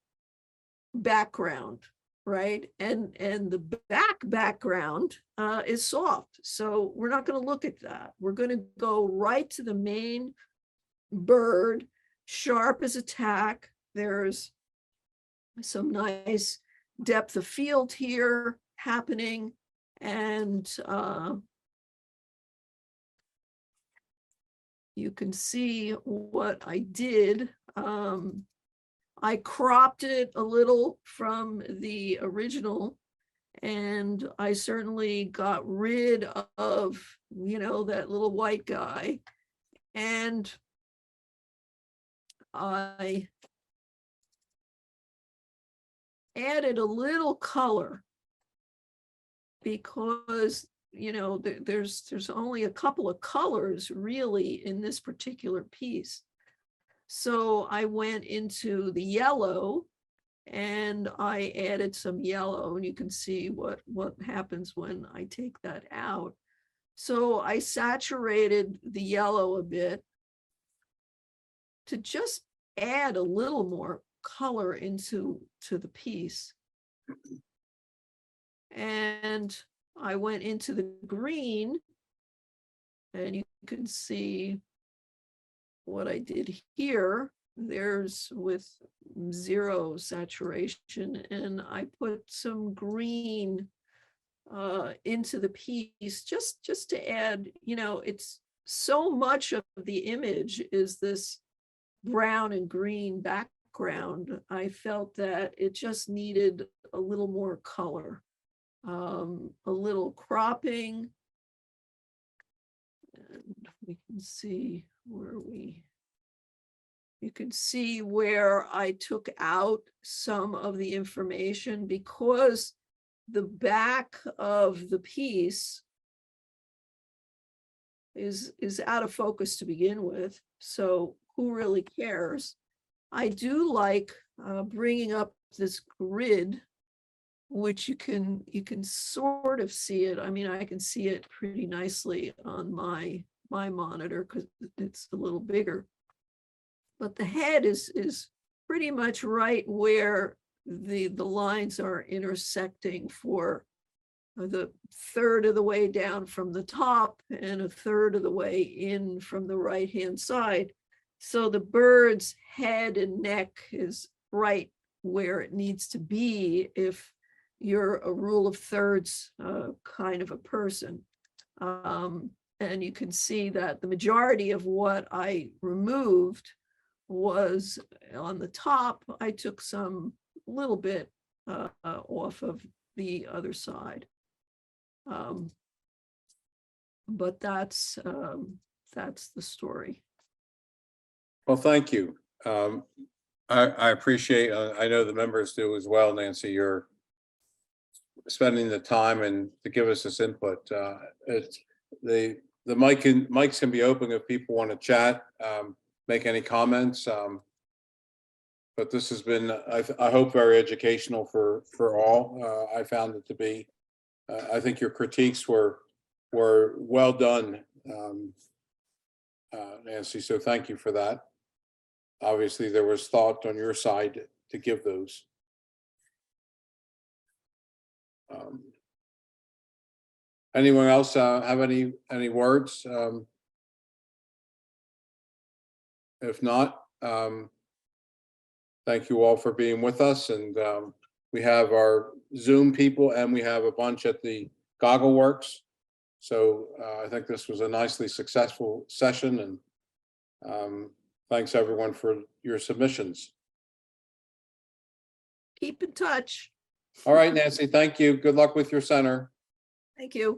background, right? And the background is soft. So we're not going to look at that. We're going to go right to the main bird, sharp as a tack. There's some nice depth of field here happening. And you can see what I did. I cropped it a little from the original, and I certainly got rid of, you know, that little white guy. And I added a little color because, you know, there's only a couple of colors really in this particular piece. So I went into the yellow and I added some yellow, and you can see what happens when I take that out. So I saturated the yellow a bit to just add a little more color into the piece. And I went into the green, and you can see what I did here. There's with 0 saturation, and I put some green into the piece just to add, you know, it's so much of the image is this brown and green background. I felt that it just needed a little more color, a little cropping. And we can see where you can see where I took out some of the information because the back of the piece is out of focus to begin with. So who really cares? I do like bringing up this grid, which you can sort of see it. I mean, I can see it pretty nicely on my monitor because it's a little bigger. But the head is pretty much right where the lines are intersecting for the third of the way down from the top and a third of the way in from the right-hand side. So the bird's head and neck is right where it needs to be if you're a rule of thirds kind of a person. And you can see that the majority of what I removed was on the top. I took some little bit off of the other side. But that's the story. Well, thank you. I appreciate, I know the members do as well, Nancy, you're spending the time and to give us this input. It's the mics can be open if people want to chat, make any comments. But this has been, I hope, very educational for all. I found it to be. I think your critiques were well done, Nancy. So thank you for that. Obviously, there was thought on your side to give those. Anyone else have any words? If not, thank you all for being with us. And we have our Zoom people and we have a bunch at the Goggle Works. So I think this was a nicely successful session, and thanks everyone for your submissions. Keep in touch. All right, Nancy, thank you. Good luck with your center. Thank you.